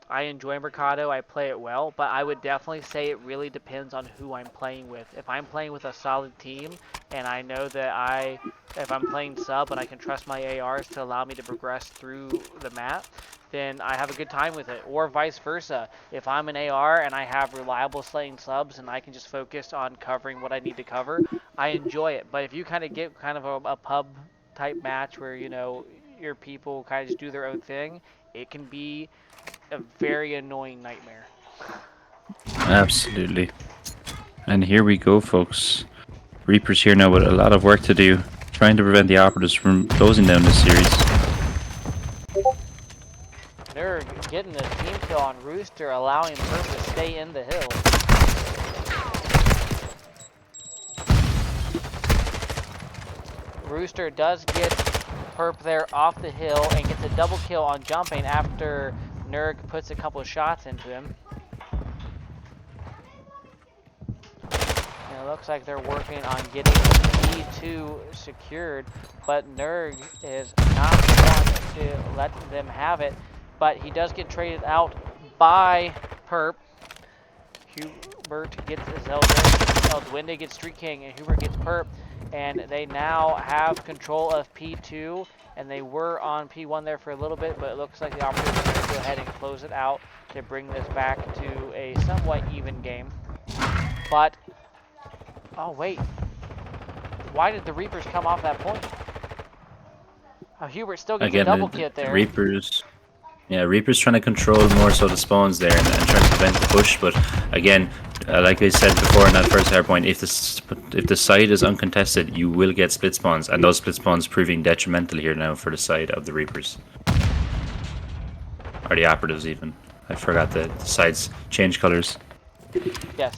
[SPEAKER 1] I enjoy Mercado. I play it well, but I would definitely say it really depends on who I'm playing with. If I'm playing with a solid team and I know that if I'm playing sub and I can trust my ARs to allow me to progress through the map, then I have a good time with it. Or vice versa. If I'm an AR and I have reliable slaying subs and I can just focus on covering what I need to cover, I enjoy it. But if you kind of get kind of a pub type match where your people kind of just do their own thing, it can be a very annoying nightmare.
[SPEAKER 2] Absolutely. And here we go, folks. Reapers here now with a lot of work to do, trying to prevent the Operatives from closing down this series.
[SPEAKER 1] Nerg getting the team kill on Rooster, allowing Perp to stay in the hill. Rooster does get Perp there off the hill and gets a double kill on jumping after Nerg puts a couple of shots into him. And it looks like they're working on getting E2 secured, but Nerg is not one to let them have it. But he does get traded out by Perp. Hubert gets Zeldris, Eldwinde gets Street King, and Hubert gets Perp. And they now have control of P2, and they were on P1 there for a little bit, but it looks like the Operatives are going to go ahead and close it out to bring this back to a somewhat even game. But, oh wait, why did the Reapers come off that point? Oh, Hubert still gets a double kill there.
[SPEAKER 2] Reapers trying to control more so the spawns there and trying to prevent the push, but again, like I said before in that first hard point, if the side is uncontested, you will get split spawns, and those split spawns proving detrimental here now for the side of the Reapers. Or the Operatives even. I forgot the sides change colors.
[SPEAKER 1] Yes.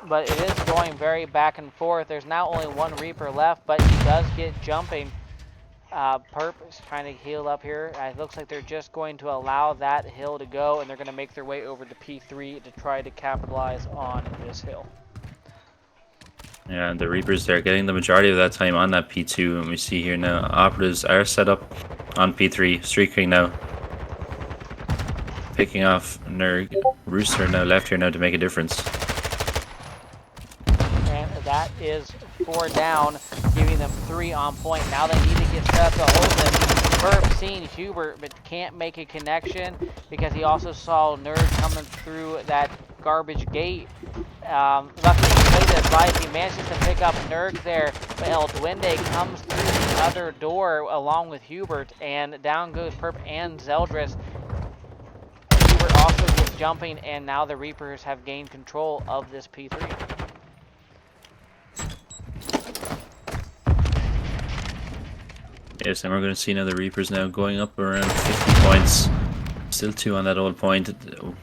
[SPEAKER 1] But it is going very back and forth. There's now only one Reaper left, but he does get jumping. Perp is trying to heal up here. It looks like they're just going to allow that hill to go, and they're going to make their way over to P3 to try to capitalize on this hill.
[SPEAKER 2] Yeah, and the Reapers, they're getting the majority of that time on that P2, and we see here now Operatives are set up on P3. Street King now picking off Nerg. Rooster now left here now to make a difference.
[SPEAKER 1] And that is 4 down, giving them 3 on point. Now they need to get set up to hold them. Perp seeing Hubert, but can't make a connection because he also saw Nerg coming through that garbage gate. Luckily he played his life. He manages to pick up Nerg there, but Eldwinde comes through the other door along with Hubert, and down goes Perp and Zeldris. Hubert also gets jumping, and now the Reapers have gained control of this P3.
[SPEAKER 2] Yes, and we're going to see now the Reapers now going up around 50 points. Still 2 on that old point.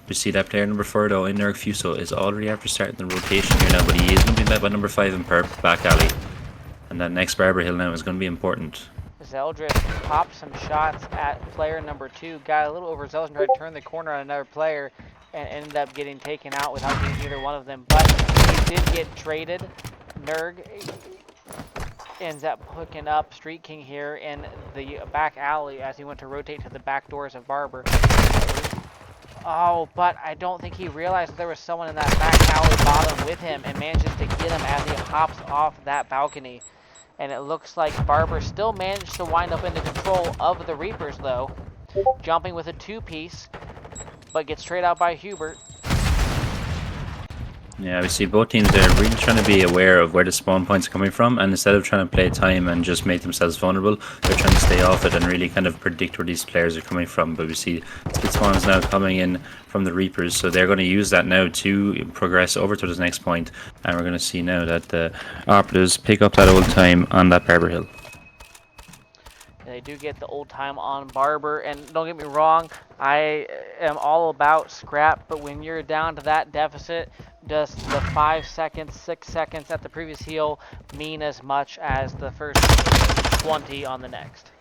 [SPEAKER 2] We see that player number 4 though, in Nerg Fuso, is already after starting the rotation here now, but he is going to be met by number 5 in Perp, back alley. And that next Barber Hill now is going to be important.
[SPEAKER 1] Zeldris popped some shots at player number 2, got a little overzealous and tried to turn the corner on another player, and ended up getting taken out without getting either one of them. But he did get traded. Nerg ends up hooking up Street King here in the back alley as he went to rotate to the back doors of Barber. Oh, but I don't think he realized there was someone in that back alley bottom with him and manages to get him as he hops off that balcony. And it looks like Barber still managed to wind up into control of the Reapers though. Jumping with a 2-piece, but gets straight out by Hubert.
[SPEAKER 2] Yeah, we see both teams there really trying to be aware of where the spawn points are coming from, and instead of trying to play time and just make themselves vulnerable, they're trying to stay off it and really kind of predict where these players are coming from. But we see split spawns now coming in from the Reapers, so they're going to use that now to progress over to this next point, and we're going to see now that the Operatives pick up that old time on that Barber Hill.
[SPEAKER 1] They do get the old time on Barber, and don't get me wrong, I am all about scrap, but when you're down to that deficit, does the 5 seconds, 6 seconds at the previous heal mean as much as the first 20 on the next?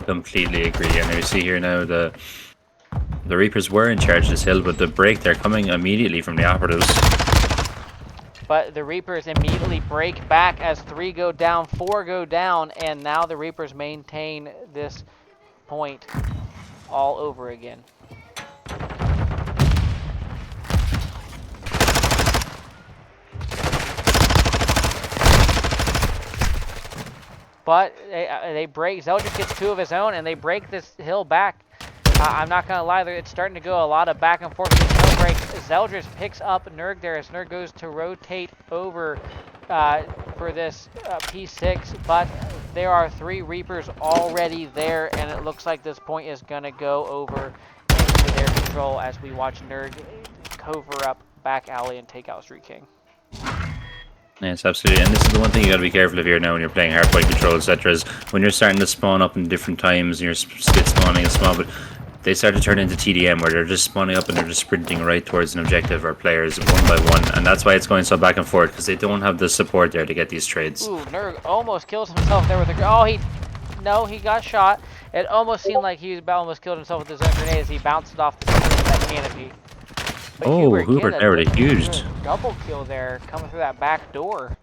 [SPEAKER 2] Completely agree, and we see here now the Reapers were in charge of this hill, but the break they're coming immediately from the Operatives.
[SPEAKER 1] But the Reapers immediately break back as 3 go down, 4 go down, and now the Reapers maintain this point all over again. But they break, Zeldris gets 2 of his own, and they break this hill back. I'm not going to lie, it's starting to go a lot of back and forth with this hill break. Zeldris picks up Nerg there as Nerg goes to rotate over for this P6, but there are 3 Reapers already there, and it looks like this point is going to go over into their control as we watch Nerg cover up back alley and take out Street King.
[SPEAKER 2] Yes, absolutely. And this is the one thing you got to be careful of here now when you're playing hardpoint control, etc. Is when you're starting to spawn up in different times and you're split spawning and small, but they start to turn into TDM where they're just spawning up and they're just sprinting right towards an objective or players one by one, and that's why it's going so back and forth because they don't have the support there to get these trades.
[SPEAKER 1] Ooh, Nerg almost kills himself there with a. Oh, he got shot. It almost seemed like he almost killed himself with his own grenade as he bounced it off the ceiling of that canopy. But
[SPEAKER 2] Oh,
[SPEAKER 1] Hubert
[SPEAKER 2] Hubert there with a huge.
[SPEAKER 1] good double kill there, coming through that back door.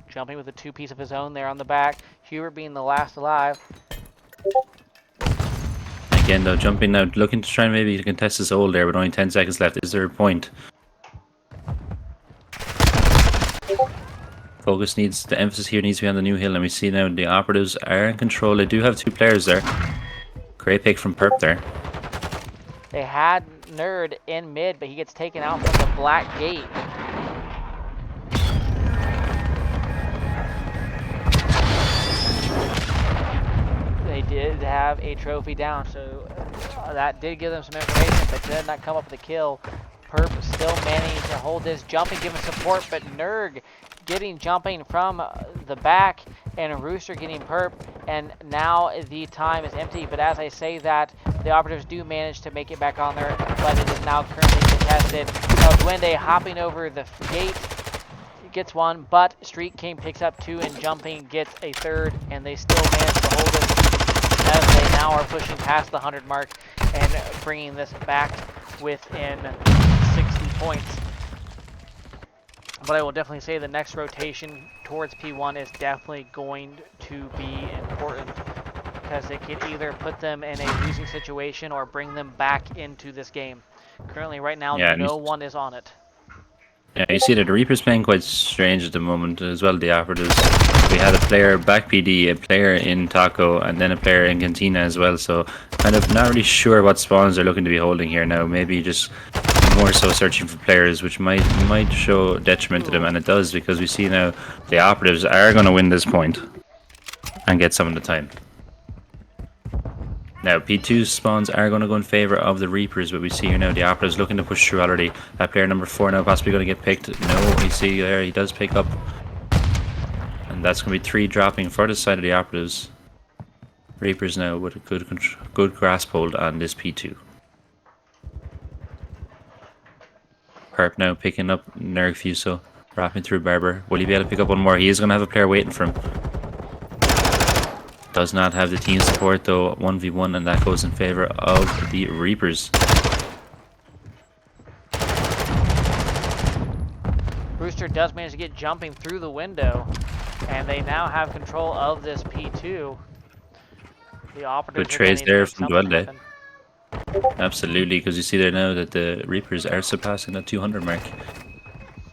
[SPEAKER 1] Jumping with a two-piece of his own there on the back. Hubert being the last alive.
[SPEAKER 2] Again, though, jumping now, looking to try and maybe contest his hold there with only 10 seconds left. Is there a point? Focus needs, the emphasis here needs to be on the new hill, and we see now the operatives are in control. They do have two players there. Great pick from Perp there.
[SPEAKER 1] They had Nerd in mid, but he gets taken out from the black gate. They did have a trophy down, so that did give them some information, but did not come up with a kill. Perp still managing to hold this, jumping, giving support, but Nerg getting jumping from the back, and Rooster getting perp, and now the time is empty. But as I say that, the operatives do manage to make it back on there, but it is now currently contested. Duende hopping over the gate gets one, but Street King picks up two, and jumping gets a third, and they still manage to hold it as they now are pushing past the 100 mark and bringing this back within 60 points. But I will definitely say the next rotation towards P1 is definitely going to be important, because it can either put them in a losing situation or bring them back into this game. Currently, right now, no one is on it.
[SPEAKER 2] Yeah, you see that the Reaper's playing quite strange at the moment as well, the operatives. We had a player back PD, a player in Taco, and then a player in Cantina as well, so kind of not really sure what spawns they're looking to be holding here now. Maybe just more so searching for players, which might show detriment to them, and it does, because we see now the operatives are going to win this point and get some of the time. Now, P2 spawns are going to go in favour of the Reapers, but we see here now the operatives looking to push through already. That player number 4 now possibly going to get picked. No, we see there he does pick up. And that's going to be 3 dropping for the side of the operatives. Reapers now with a good grasp hold on this P2. Perp now picking up Nerg Fuso, wrapping through Barber. Will he be able to pick up one more? He is going to have a player waiting for him. Does not have the team support though, 1v1, and that goes in favour of the Reapers.
[SPEAKER 1] Brewster does manage to get jumping through the window, and they now have control of this P2. The operatives
[SPEAKER 2] good trades there from Duende. Absolutely, because you see there now that the Reapers are surpassing the 200 mark.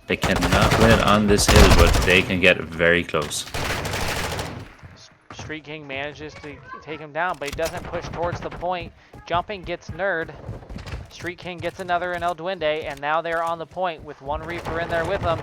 [SPEAKER 2] They cannot win it on this hill, but they can get very close.
[SPEAKER 1] Street King manages to take him down, but he doesn't push towards the point. Jumping gets Nerd. Street King gets another in El Duende, and now they're on the point with one Reaper in there with them.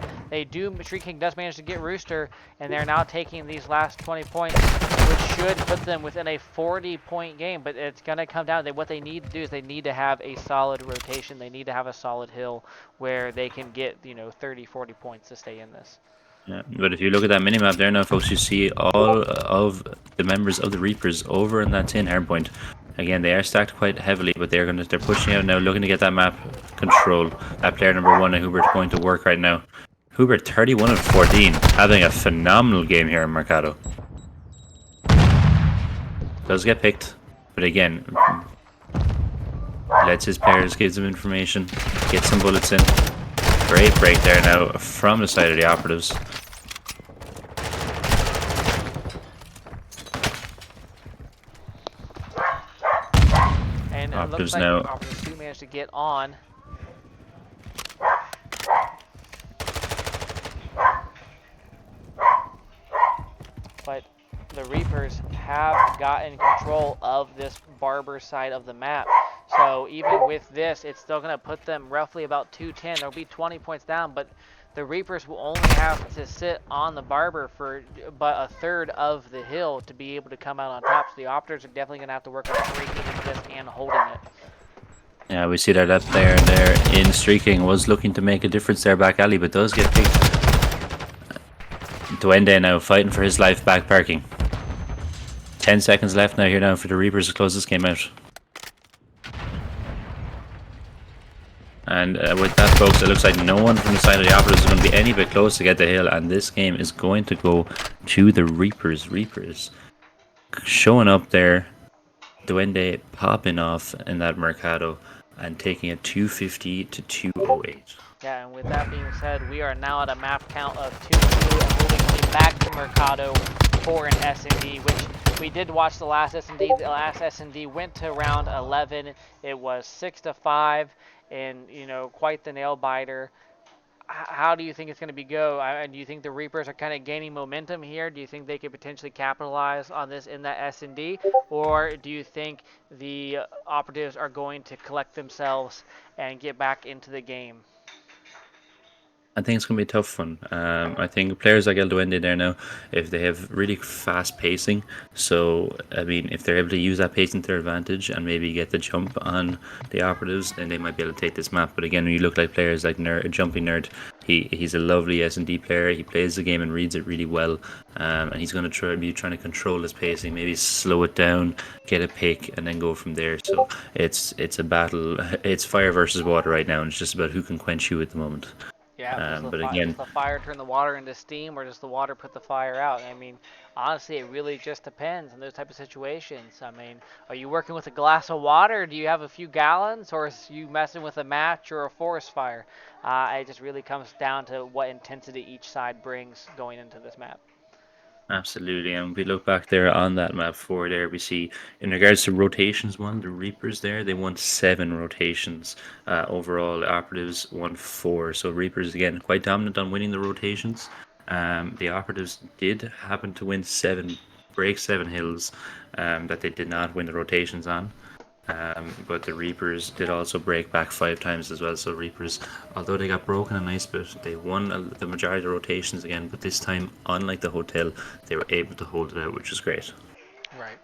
[SPEAKER 1] Street King does manage to get Rooster, and they're now taking these last 20 points, which should put them within a 40-point game, but it's going to come down to what they need to do is they need to have a solid rotation. They need to have a solid hill where they can get, 30, 40 points to stay in this.
[SPEAKER 2] Yeah, but if you look at that minimap there now, folks, you see all of the members of the Reapers over in that 10 hardpoint. Again, they are stacked quite heavily, but they're pushing out now, looking to get that map control. That player number 1, and Hubert, going to work right now. Hubert, 31 of 14, having a phenomenal game here in Mercado. Does get picked, but again, lets his players, gives them information, gets some bullets in. Great break there now from the side of the operatives.
[SPEAKER 1] And it looks like the operatives do manage to get on. But the Reapers have gotten control of this Barber side of the map. So even with this, it's still going to put them roughly about 210. There'll be 20 points down, but the Reapers will only have to sit on the Barber for but a third of the hill to be able to come out on top. So the Operatives are definitely going to have to work on breaking into this and holding it.
[SPEAKER 2] Yeah, we see that that player there in streaking was looking to make a difference there back alley, but does get picked. Duende now fighting for his life back parking. 10 seconds left now here now for the Reapers to close this game out. And with that, folks, it looks like no one from the side of the Operatives is going to be any bit close to get the hill, and this game is going to go to the Reapers. Reapers showing up there, Duende popping off in that Mercado and taking it 250 to 208.
[SPEAKER 1] Yeah, and with that being said, we are now at a map count of 2-2, and we'll be coming back to Mercado for an S&D, which we did watch the last S&D. The last S&D went to round 11. It was 6-5, and quite the nail biter. How do you think it's going to be go? Do you think the Reapers are kind of gaining momentum here? Do you think they could potentially capitalize on this in that S&D, or do you think the Operatives are going to collect themselves and get back into the game?
[SPEAKER 2] I think it's going to be a tough one. I think players like El Duende there now, if they have really fast pacing, so I mean, if they're able to use that pacing to their advantage and maybe get the jump on the Operatives, then they might be able to take this map. But again, when you look like players like Nerd, Jumpy Nerd, he's a lovely S&D player. He plays the game and reads it really well, and he's going to be trying to control his pacing, maybe slow it down, get a pick, and then go from there. So it's a battle. It's fire versus water right now, and it's just about who can quench you at the moment.
[SPEAKER 1] Yeah,
[SPEAKER 2] But
[SPEAKER 1] does
[SPEAKER 2] again,
[SPEAKER 1] the fire turn the water into steam, or does the water put the fire out? Honestly, it really just depends on those type of situations. Are you working with a glass of water? Do you have a few gallons, or is you messing with a match or a forest fire? It just really comes down to what intensity each side brings going into this map.
[SPEAKER 2] absolutely. And we look back there on that map for there, we see in regards to rotations one, the Reapers there, they won 7 rotations. Overall, the Operatives won 4. So Reapers again quite dominant on winning the rotations. The Operatives did happen to win 7, break 7 hills that they did not win the rotations on. But the Reapers did also break back 5 times as well. So Reapers, although they got broken a nice bit, they won the majority of the rotations again. But this time, unlike the hotel, they were able to hold it out, which is great.
[SPEAKER 1] Right.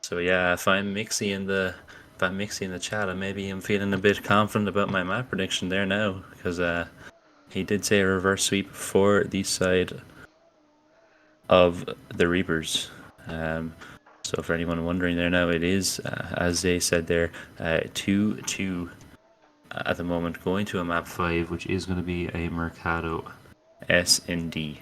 [SPEAKER 2] So yeah, if I'm mixing the chat, maybe I'm feeling a bit confident about my map prediction there now because he did say a reverse sweep for the side of the Reapers. Um, so for anyone wondering there now, it is as they said there, 2-2 at the moment, going to a map 5, which is going to be a Mercado S and D.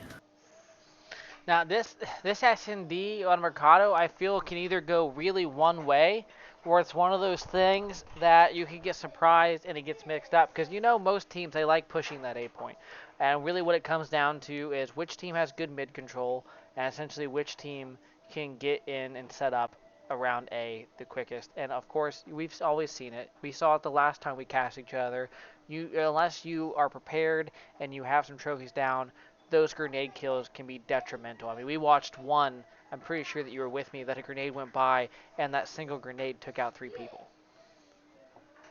[SPEAKER 1] Now this S&D on Mercado, I feel can either go really one way, or it's one of those things that you can get surprised and it gets mixed up because most teams they like pushing that A point, and really what it comes down to is which team has good mid control and essentially which team can get in and set up around A the quickest. And of course we've always seen it. We saw it the last time we cast each other. You unless you are prepared and you have some trophies down, those grenade kills can be detrimental. We watched one. I'm pretty sure that you were with me that a grenade went by and that single grenade took out 3 people.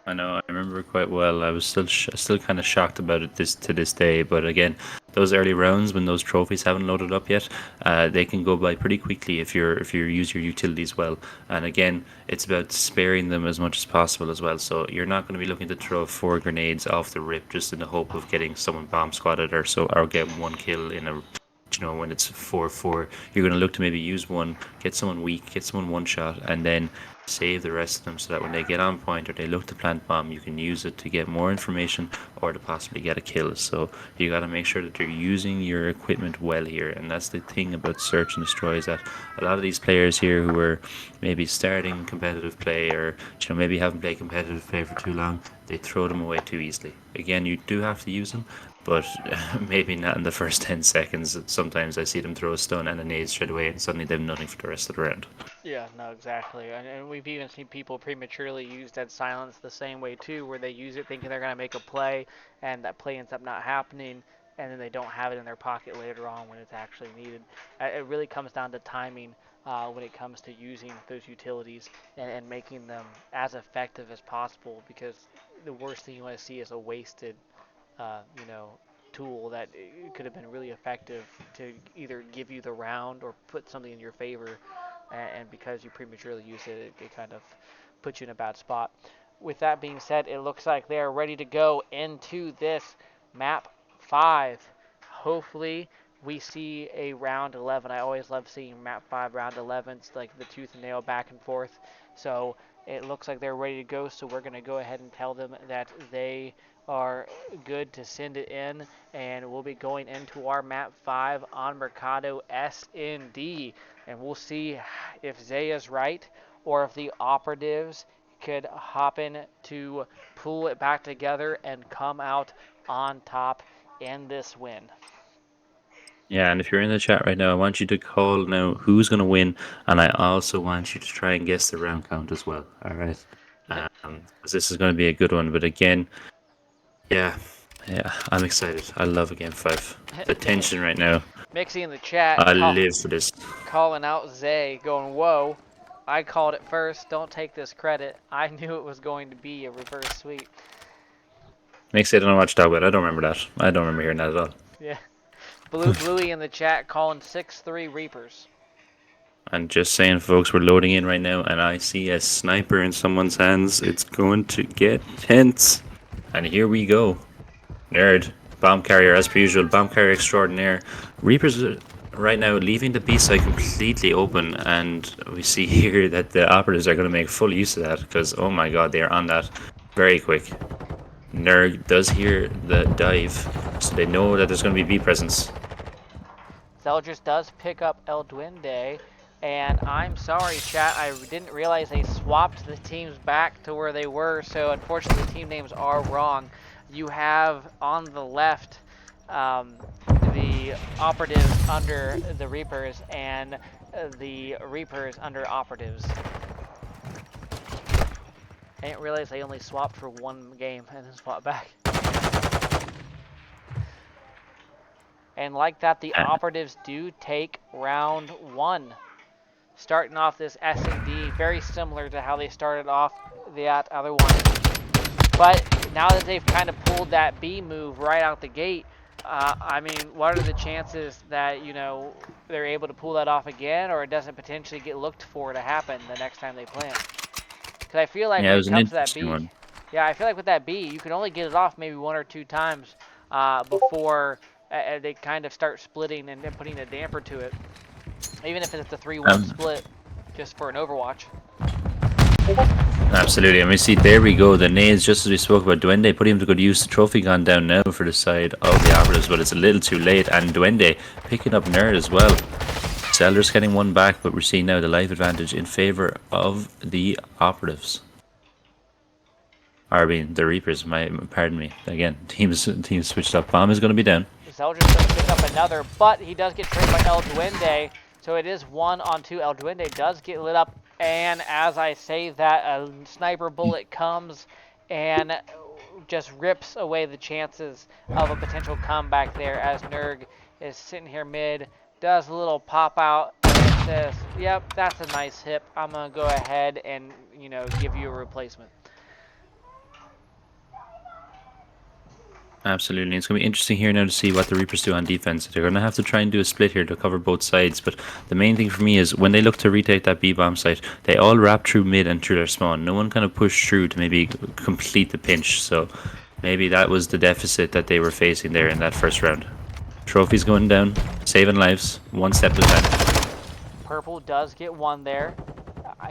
[SPEAKER 2] I know, I remember it quite well. I was still kind of shocked about it this day. But again, those early rounds when those trophies haven't loaded up yet, they can go by pretty quickly if you use your utilities well. And again, it's about sparing them as much as possible as well. So you're not going to be looking to throw 4 grenades off the rip just in the hope of getting someone bomb squatted or get one kill in a when it's 4-4, you're going to look to maybe use one, get someone weak, get someone one shot, and then save the rest of them so that when they get on point or they look to plant bomb, you can use it to get more information or to possibly get a kill. So you got to make sure that you're using your equipment well here, and that's the thing about search and destroy is that a lot of these players here who are maybe starting competitive play or maybe haven't played competitive play for too long, they throw them away too easily. Again, you do have to use them, but maybe not in the first 10 seconds. Sometimes I see them throw a stun and a nade straight away, and suddenly they have nothing for the rest of the round.
[SPEAKER 1] Yeah, no, exactly. And we've even seen people prematurely use dead silence the same way too, where they use it thinking they're going to make a play, and that play ends up not happening, and then they don't have it in their pocket later on when it's actually needed. It really comes down to timing when it comes to using those utilities and making them as effective as possible. Because the worst thing you want to see is a wasted, you know, tool that could have been really effective to either give you the round or put something in your favor, and because you prematurely use it, it kind of puts you in a bad spot. With that being said, it looks like they are ready to go into this map 5. Hopefully, we see a round 11. I always love seeing map 5 round 11. It's like the tooth and nail back and forth. So it looks like they're ready to go. So we're going to go ahead and tell them that they are good to send it in, and we'll be going into our map 5 on Mercado SND, and we'll see if Zaya's right or if the operatives could hop in to pull it back together and come out on top in this win.
[SPEAKER 2] Yeah, and if you're in the chat right now, I want you to call now who's going to win, and I also want you to try and guess the round count as well. All right, because this is going to be a good one. But again, yeah, yeah, I'm excited. I love Game 5. The tension right now.
[SPEAKER 1] Mixie in the chat
[SPEAKER 2] I live for this.
[SPEAKER 1] calling out Zay, going, "Whoa, I called it first. Don't take this credit. I knew it was going to be a reverse sweep."
[SPEAKER 2] Makes it I don't know what to talk about. I don't remember that. I don't remember hearing that at all.
[SPEAKER 1] Yeah. Bluey in the chat calling 6-3 Reapers.
[SPEAKER 2] And just saying, folks, we're loading in right now, and I see a sniper in someone's hands. It's going to get tense. And here we go. Nerd. Bomb carrier, as per usual. Bomb carrier extraordinaire. Reapers right now leaving the B side completely open, and we see here that the operatives are going to make full use of that, because, oh my god, they are on that very quick. Nerd does hear the dive, so they know that there's going to be B presence.
[SPEAKER 1] Zeldris does pick up El Duende, and I'm sorry, chat, I didn't realize they swapped the teams back to where they were, so unfortunately the team names are wrong. You have on the left the operatives under the Reapers, and the Reapers under operatives. I didn't realize they only swapped for one game and then swapped back. And like that, the
[SPEAKER 2] Uh,
[SPEAKER 1] operatives do take round 1. Starting off this S&D, very similar to how they started off that other one. But now that they've kind of pulled that B move right out the gate, I mean, what are the chances that, you know, they're able to pull that off again, or it doesn't potentially get looked for to happen the next time they plant? Because I feel like
[SPEAKER 2] yeah,
[SPEAKER 1] when
[SPEAKER 2] it
[SPEAKER 1] it
[SPEAKER 2] was an
[SPEAKER 1] comes to that
[SPEAKER 2] interesting
[SPEAKER 1] B,
[SPEAKER 2] one.
[SPEAKER 1] yeah, I feel like with that B, you can only get it off maybe 1 or 2 times before they kind of start splitting and putting a damper to it. Even if it's a 3-1
[SPEAKER 2] Um,
[SPEAKER 1] split, just for an Overwatch.
[SPEAKER 2] Absolutely, and we see there we go. The nades, just as we spoke about Duende, putting him to good use. The trophy gone down now for the side of the operatives, but it's a little too late. And Duende picking up Nerd as well. Zelda's getting one back, but we're seeing now the life advantage in favor of the operatives. Or I mean, the Reapers. Pardon me. Again, teams switched up. Bomb is going to be down.
[SPEAKER 1] Zeldris going to pick up another, but he does get traded by El Duende, so it is 1 on 2. El Duende does get lit up, and as I say that, a sniper bullet comes and just rips away the chances of a potential comeback there, as Nerg is sitting here mid, does a little pop out, and says, yep, that's a nice hip. I'm going to go ahead and, you know, give you a replacement.
[SPEAKER 2] Absolutely. It's going to be interesting here now to see what the Reapers do on defense. They're going to have to try and do a split here to cover both sides. But the main thing for me is when they look to retake that B bomb site, they all wrap through mid and through their spawn. No one kind of pushed through to maybe complete the pinch. So maybe that was the deficit that they were facing there in that first round. Trophies going down, saving lives, one step at a time.
[SPEAKER 1] Purple does get 1 there.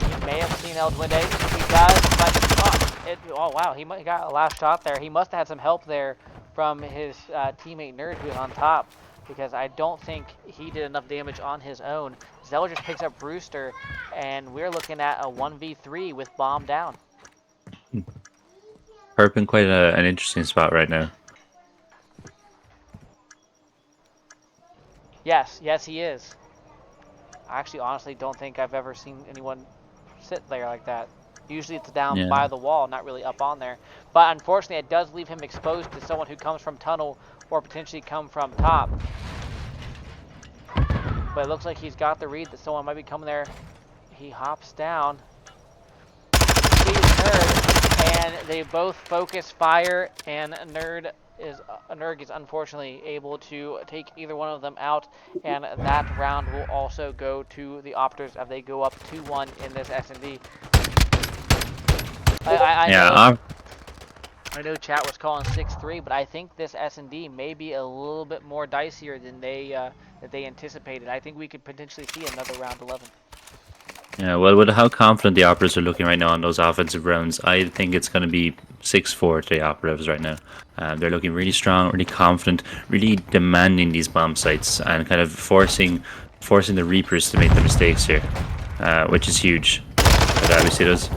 [SPEAKER 1] He may have seen El Duende. He does, but oh wow, he got a last shot there. He must have had some help there from his teammate Nerd, who was on top, because I don't think he did enough damage on his own. Zell just picks up Brewster, and we're looking at a 1v3 with bomb down.
[SPEAKER 2] Herp in quite an interesting spot right now.
[SPEAKER 1] Yes, he is. I actually honestly don't think I've ever seen anyone sit there like that. Usually it's down
[SPEAKER 2] Yeah.
[SPEAKER 1] by the wall, not really up on there. But unfortunately, it does leave him exposed to someone who comes from tunnel or potentially come from top. But it looks like he's got the read that someone might be coming there. He hops down, sees Nerd, and they both focus fire, and Nerd is unfortunately able to take either one of them out, and that round will also go to the Operatives as they go up 2-1 in this S&D. I
[SPEAKER 2] Yeah,
[SPEAKER 1] know I know chat was calling 6-3, but I think this S&D may be a little bit more dicier than they anticipated. I think we could potentially see another round 11.
[SPEAKER 2] yeah. Well, with how confident the Operatives are looking right now on those offensive rounds, I think it's going to be 6-4 to the Operatives right now. They're looking really strong, really confident, really demanding these bomb sites, and kind of forcing the Reapers to make the mistakes here, which is huge. But obviously, those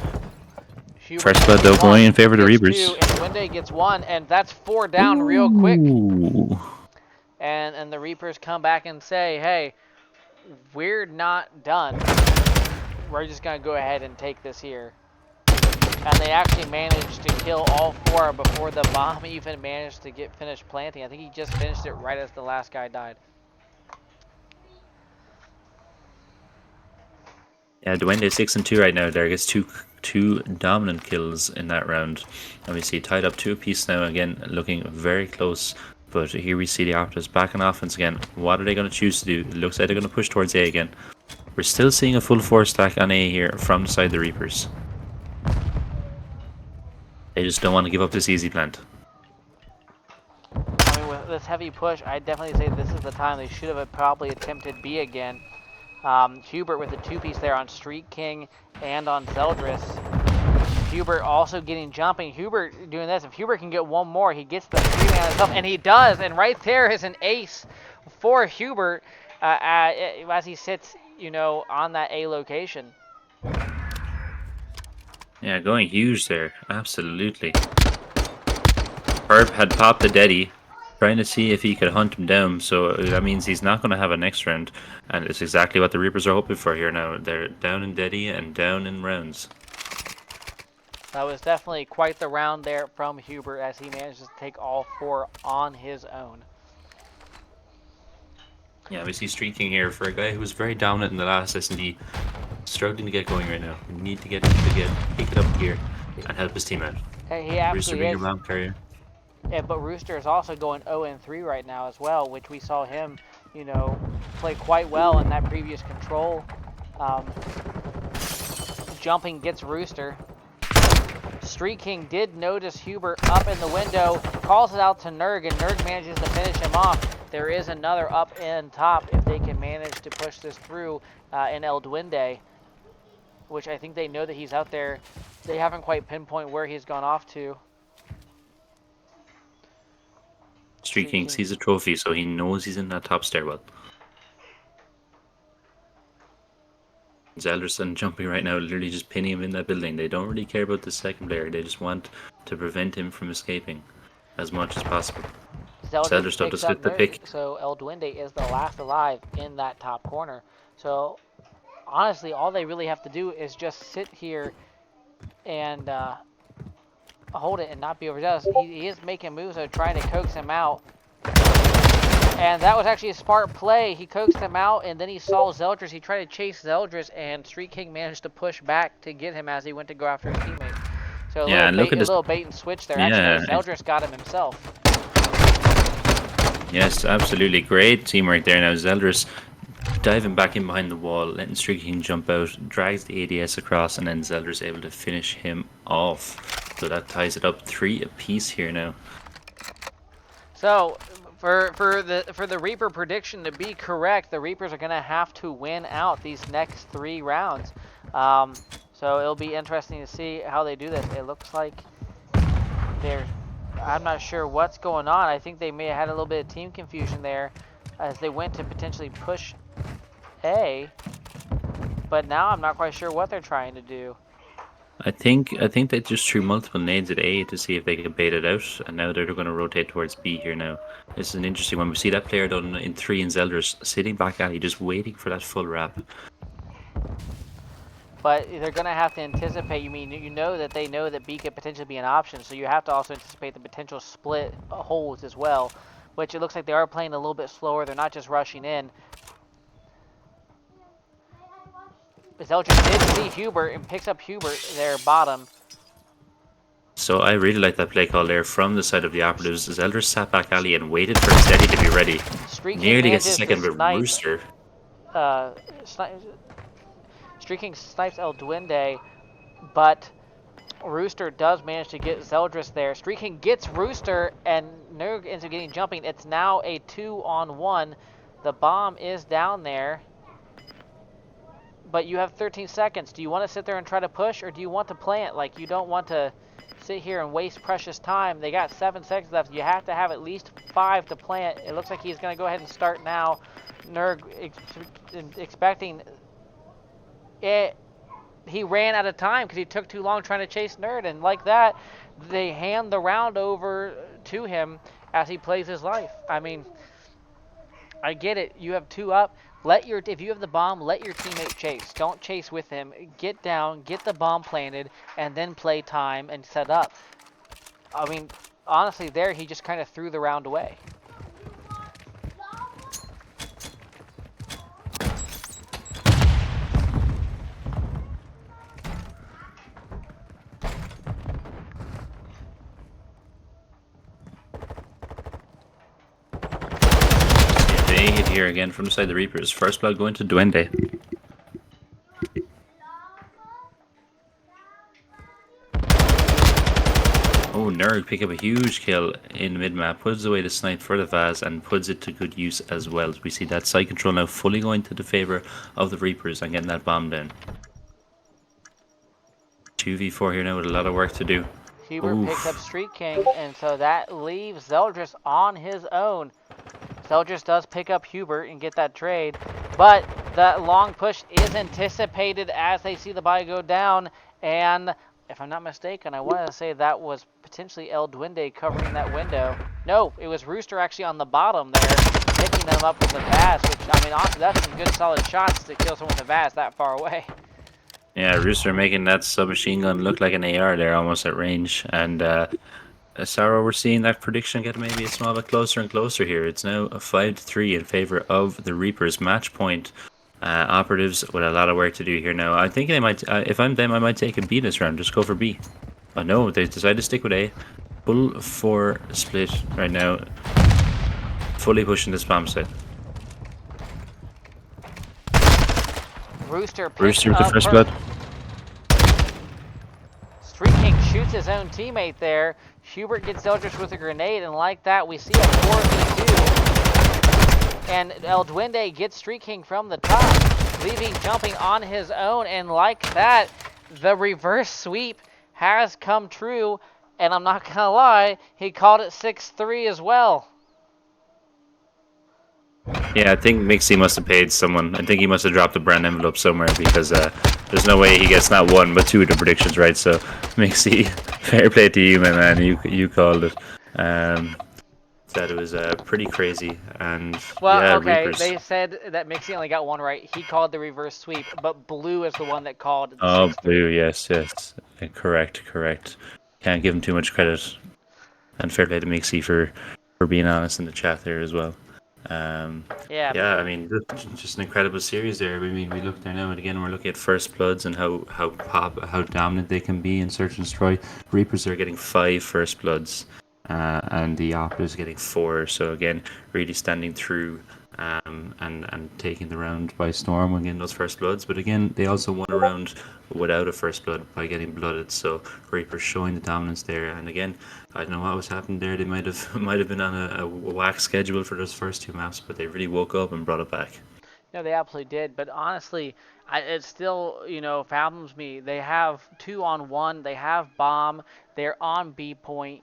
[SPEAKER 1] Hubert
[SPEAKER 2] first blood
[SPEAKER 1] gets
[SPEAKER 2] though
[SPEAKER 1] one,
[SPEAKER 2] going in favor of the
[SPEAKER 1] gets
[SPEAKER 2] Reapers.
[SPEAKER 1] two, and Wende gets one, and that's 4 down real quick.
[SPEAKER 2] Ooh.
[SPEAKER 1] And the Reapers come back and say, hey, we're not done. We're just going to go ahead and take this here. And they actually managed to kill all 4 before the bomb even managed to get finished planting. I think he just finished it right as the last guy died.
[SPEAKER 2] Yeah, Duende 6-2 right now. There gets two dominant kills in that round. And we see tied up 2 apiece now. Again, looking very close. But here we see the Operatives back in offense again. What are they going to choose to do? It looks like they're going to push towards A again. We're still seeing a full 4 stack on A here from the side of the Reapers. They just don't want to give up this easy plant.
[SPEAKER 1] I mean, with this heavy push, I definitely say this is the time they should have probably attempted B again. Hubert with the 2-piece there on Street King and on Zeldris. Hubert also getting jumping. Hubert doing this. If Hubert can get one more, he gets the 3-man himself, and he does. And right there is an ace for Hubert as he sits, on that A location.
[SPEAKER 2] Yeah, going huge there. Absolutely. Herb had popped the Deddy, trying to see if he could hunt him down, so that means he's not going to have a next round, and it's exactly what the Reapers are hoping for here now. They're down in Deddy and down in rounds.
[SPEAKER 1] That was definitely quite the round there from Hubert as he manages to take all 4 on his own.
[SPEAKER 2] Yeah, we see Street King here for a guy who was very dominant in the last S&D, struggling to get going right now. We need to get him to pick it up here and help his team out.
[SPEAKER 1] He
[SPEAKER 2] Rooster
[SPEAKER 1] absolutely
[SPEAKER 2] being
[SPEAKER 1] is.
[SPEAKER 2] a bomb carrier.
[SPEAKER 1] Yeah, but Rooster is also going 0-3 right now as well, which we saw him, play quite well in that previous control. Jumping gets Rooster. Street King did notice Hubert up in the window, calls it out to Nerg, and Nerg manages to finish him off. There is another up and top if they can manage to push this through in El Duende, which I think they know that he's out there. They haven't quite pinpointed where he's gone off to.
[SPEAKER 2] Street King sees a trophy, so he knows he's in that top stairwell. Zelderson jumping right now, literally just pinning him in that building. They don't really care about the second player. They just want to prevent him from escaping as much as possible. Zelder's still to split the pick.
[SPEAKER 1] So El Duende is the last alive in that top corner. So honestly, all they really have to do is just sit here and hold it and not be overzealous. He is making moves of trying to coax him out. And that was actually a smart play. He coaxed him out, and then he saw Zeldris. He tried to chase Zeldris, and Street King managed to push back to get him as he went to go after his teammate. So a little bait and switch there.
[SPEAKER 2] Yeah.
[SPEAKER 1] Actually, Zeldris got him himself.
[SPEAKER 2] Yes, absolutely. Great teamwork there. Now Zeldris diving back in behind the wall, letting Street King jump out, drags the ADS across, and then Zeldris able to finish him off. So that ties it up 3 apiece here now.
[SPEAKER 1] So for the Reaper prediction to be correct, the Reapers are going to have to win out these next 3 rounds. So it'll be interesting to see how they do this. It looks like I'm not sure what's going on. I think they may have had a little bit of team confusion there as they went to potentially push A, but now I'm not quite sure what they're trying to do.
[SPEAKER 2] I think they just threw multiple nades at A to see if they could bait it out, and now they're going to rotate towards B here now. This is an interesting one. We see that player done in 3 in Zeldris sitting back at it, just waiting for that full wrap.
[SPEAKER 1] But they're going to have to anticipate. You know that they know that B could potentially be an option, so you have to also anticipate the potential split holds as well, which it looks like they are playing a little bit slower. They're not just rushing in. Zeldris did see Hubert and picks up Hubert there bottom.
[SPEAKER 2] So I really like that play call there from the side of the Operatives. Zelda sat back alley and waited for Steady to be ready.
[SPEAKER 1] Streak King
[SPEAKER 2] Nearly gets a
[SPEAKER 1] manages to
[SPEAKER 2] second, but
[SPEAKER 1] snipe.
[SPEAKER 2] Rooster.
[SPEAKER 1] Uh, Streak King snipes El Duende, but Rooster does manage to get Zeldris there. Streak King gets Rooster, and Nerg ends up getting jumping. It's now a 2-on-1. The bomb is down there, but you have 13 seconds. Do you want to sit there and try to push, or do you want to plant? Like, you don't want to sit here and waste precious time. They got 7 seconds left. You have to have at least 5 to plant. It looks like he's going to go ahead and start now. Nerg expecting it. He ran out of time because he took too long trying to chase Nerd, and like that, they hand the round over to him as he plays his life. I mean, I get it. You have 2 up. If you have the bomb, let your teammate chase. Don't chase with him. Get down, get the bomb planted, and then play time and set up. I mean, honestly, there he just kind of threw the round away.
[SPEAKER 2] They hit here again from the side of the Reapers. First blood going to Duende. Oh, Nerd pick up a huge kill in the mid-map, puts away the snipe for the Vaz, and puts it to good use as well. We see that side control now fully going to the favour of the Reapers and getting that bomb down. 2v4 here now with a lot of work to do.
[SPEAKER 1] Hubert picks up
[SPEAKER 2] Oof.
[SPEAKER 1] Street King, and so that leaves Zeldris on his own. Zeldris does pick up Hubert and get that trade, but that long push is anticipated as they see the buy go down, and if I'm not mistaken, I want to say that was potentially El Duende covering that window. No, it was Rooster actually on the bottom there, picking them up with the Vaz, which, I mean, honestly, that's some good solid shots to kill someone with a Vaz that far away.
[SPEAKER 2] Yeah, Rooster making that submachine gun look like an AR there, almost at range. And Sarah, we're seeing that prediction get maybe a small bit closer and closer here. It's now a 5-3 in favor of the Reapers. Match point. Operatives with a lot of work to do here now. I think they might. If I'm them, I might take a B this round. Just go for B. Oh no, they decided to stick with A. Full 4 split right now. Fully pushing this bomb site.
[SPEAKER 1] Rooster picks
[SPEAKER 2] Rooster with the
[SPEAKER 1] up
[SPEAKER 2] first blood.
[SPEAKER 1] Street King shoots his own teammate there. Hubert gets Eldritch with a grenade, and like that, we see a 4v2. And El Duende gets Street King from the top, leaving jumping on his own, and like that, the reverse sweep has come true, and I'm not gonna lie, he called it 6-3 as well.
[SPEAKER 2] Yeah, I think Mixie must have paid someone. I think he must have dropped a brand envelope somewhere because there's no way he gets not one but two of the predictions right. So Mixie, fair play to you, my man. You called it. That it was pretty crazy, and
[SPEAKER 1] Well,
[SPEAKER 2] yeah,
[SPEAKER 1] okay,
[SPEAKER 2] Reapers.
[SPEAKER 1] they said that Mixie only got one right. He called the reverse sweep, but Blue is the one that called the
[SPEAKER 2] Oh,
[SPEAKER 1] 6-3.
[SPEAKER 2] blue. Yes, yes. Correct. Can't give him too much credit, and fair play to Mixie for being honest in the chat there as well. Um,
[SPEAKER 1] Yeah,
[SPEAKER 2] yeah, I mean, just an incredible series there. I mean, we look there now, and again, we're looking at first bloods and how dominant they can be in search and destroy. Reapers are getting 5 first bloods, and the Operatives getting 4. So again, really standing through. And taking the round by storm when getting those first bloods. But again, they also won a round without a first blood by getting blooded. So Reapers showing the dominance there. And again, I don't know what was happening there. They might have been on a whack schedule for those first 2 maps, but they really woke up and brought it back.
[SPEAKER 1] no, they absolutely did. But honestly, it still, fathoms me. They have 2-on-1. They have bomb. They're on B point.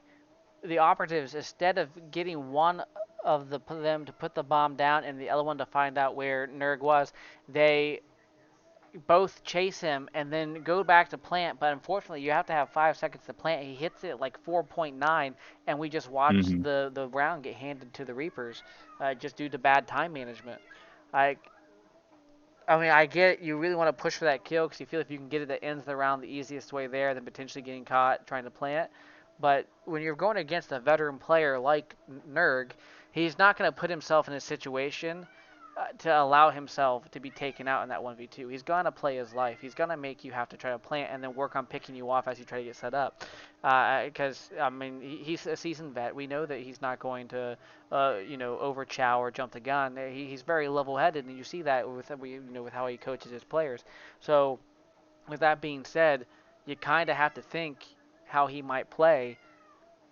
[SPEAKER 1] The Operatives, instead of getting one of them to put the bomb down and the other one to find out where Nerg was, they both chase him and then go back to plant. But unfortunately, you have to have 5 seconds to plant. He hits it like 4.9, and we just watched
[SPEAKER 2] Hmm.
[SPEAKER 1] the round get handed to the Reapers, just due to bad time management. I I mean, I get you really want to push for that kill because you feel if you can get it that ends the round the easiest way there than potentially getting caught trying to plant. But when you're going against a veteran player like Nerg, he's not going to put himself in a situation to allow himself to be taken out in that 1v2. He's going to play his life. He's going to make you have to try to plant and then work on picking you off as you try to get set up. Because, I mean, he's a seasoned vet. We know that he's not going to, over chow or jump the gun. He's very level headed, and you see that with how he coaches his players. So, with that being said, you kind of have to think how he might play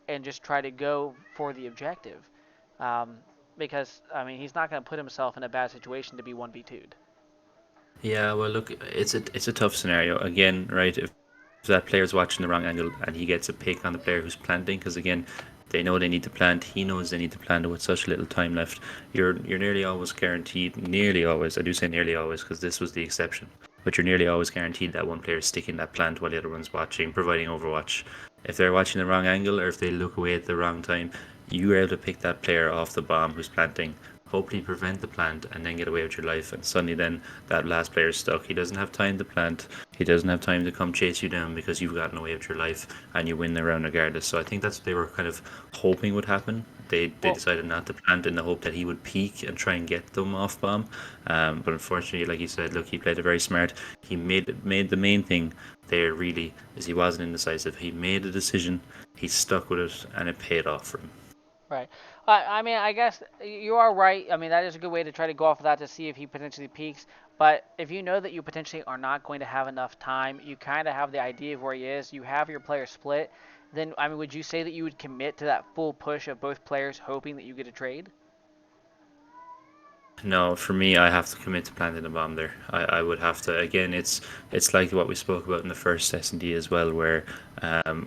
[SPEAKER 1] and just try to go for the objective. Um, because I mean, he's not going to put himself in a bad situation to be 1v2'd.
[SPEAKER 2] Yeah, well, look, it's a tough scenario again, right? If that player's watching the wrong angle and he gets a pick on the player who's planting, because again, they know they need to plant. He knows they need to plant with such little time left. You're nearly always guaranteed, nearly always. I do say nearly always because this was the exception, but you're nearly always guaranteed that one player is sticking that plant while the other one's watching, providing overwatch. If they're watching the wrong angle or if they look away at the wrong time, you are able to pick that player off the bomb who's planting, hopefully prevent the plant and then get away with your life. And suddenly, then that last player is stuck. He doesn't have time to plant. He doesn't have time to come chase you down because you've gotten away with your life and you win the round regardless. So I think that's what they were kind of hoping would happen. They
[SPEAKER 1] Well,
[SPEAKER 2] decided not to plant in the hope that he would peek and try and get them off bomb. But unfortunately, like you said, look, he played it very smart. He made the main thing there really is he wasn't indecisive. He made a decision, he stuck with it, and it paid off for him.
[SPEAKER 1] right. I mean, I guess you are right. I mean, that is a good way to try to go off of that to see if he potentially peaks. But if you know that you potentially are not going to have enough time, you kind of have the idea of where he is. You have your player split. Then, I mean, would you say that you would commit to that full push of both players, hoping that you get a trade?
[SPEAKER 2] No, for me, I have to commit to planting a bomb there. I would have to. Again, it's like what we spoke about in the first S&D as well, where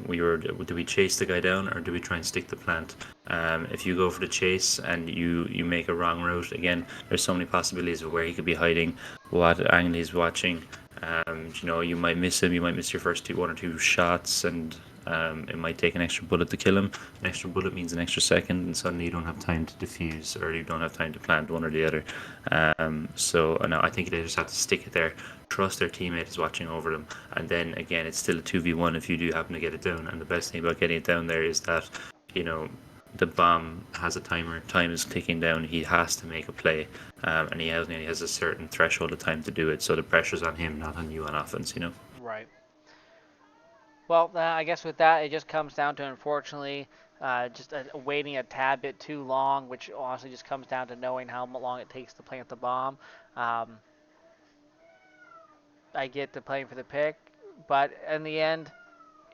[SPEAKER 2] we were do we chase the guy down or do we try and stick the plant? If you go for the chase and you make a wrong route, again, there's so many possibilities of where he could be hiding, what angle he's watching. You might miss him. You might miss your first one or two shots, and it might take an extra bullet to kill him. An extra bullet means an extra second, and suddenly you don't have time to defuse or you don't have time to plant one or the other. So no, I think they just have to stick it there. Trust their teammate is watching over them, and then again, it's still a 2v1 if you do happen to get it down. And the best thing about getting it down there is that you know the bomb has a timer. Time is ticking down. He has to make a play, and he has a certain threshold of time to do it. So the pressure's on him, not on you on offense.
[SPEAKER 1] Right. Well, I guess with that, it just comes down to, unfortunately, just waiting a tad bit too long, which honestly just comes down to knowing how long it takes to plant the bomb. Um, I get to playing for the pick, but in the end,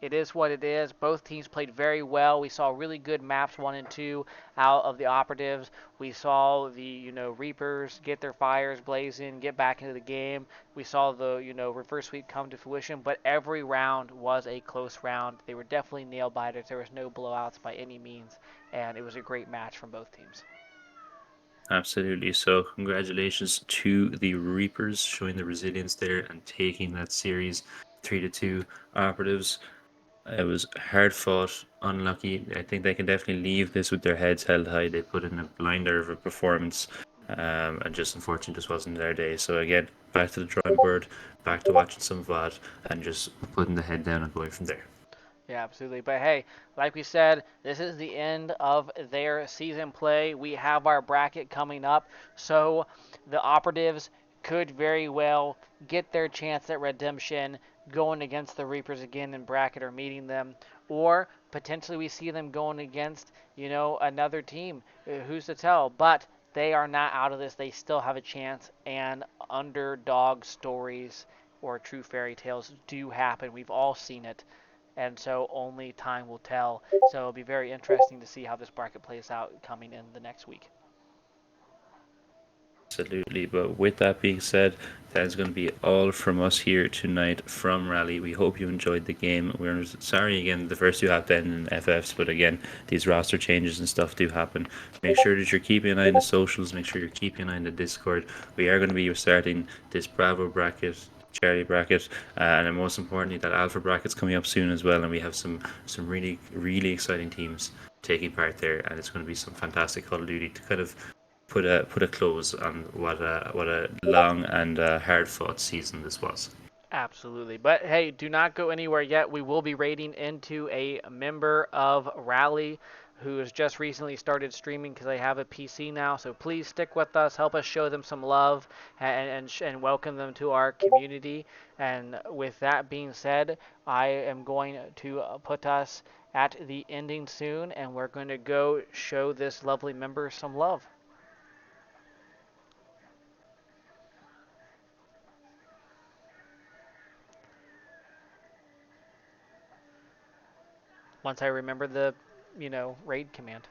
[SPEAKER 1] it is what it is. Both teams played very well. We saw really good maps 1 and 2 out of the operatives. We saw the Reapers get their fires blazing, get back into the game. We saw the reverse sweep come to fruition. But every round was a close round. They were definitely nail biters. There was no blowouts by any means, and it was a great match from both teams.
[SPEAKER 2] Absolutely. So, congratulations to the Reapers showing the resilience there and taking that series 3-2 operatives. It was hard fought, unlucky. I think they can definitely leave this with their heads held high. They put in a blinder of a performance, and just unfortunately, just wasn't their day. So again, back to the drawing board, back to watching some VOD, and just putting the head down and going from there.
[SPEAKER 1] Yeah, absolutely. But hey, like we said, this is the end of their season play. We have our bracket coming up, so the operatives could very well get their chance at redemption going against the Reapers again in bracket or meeting them, or potentially we see them going against, another team. Who's to tell? But they are not out of this. They still have a chance, and underdog stories or true fairy tales do happen. We've all seen it, and so only time will tell. So it'll be very interesting to see how this bracket plays out coming in the next week.
[SPEAKER 2] Absolutely. But with that being said, that is going to be all from us here tonight from Rally. We hope you enjoyed the game. We're sorry again, the first two have been in FFs, but again, these roster changes and stuff do happen. Make sure that you're keeping an eye on the socials. Make sure you're keeping an eye on the Discord. We are going to be starting this Bravo bracket. Charlie bracket, and then most importantly, that Alpha bracket's coming up soon as well, and we have some really really exciting teams taking part there, and it's going to be some fantastic Call of Duty to kind of put a close on what a long and hard fought season this was.
[SPEAKER 1] Absolutely. But hey, do not go anywhere yet. We will be raiding into a member of Rally who has just recently started streaming because they have a PC now. So please stick with us, help us show them some love, and welcome them to our community. And with that being said, I am going to put us at the ending soon, and we're going to go show this lovely member some love. Once I remember the, raid command.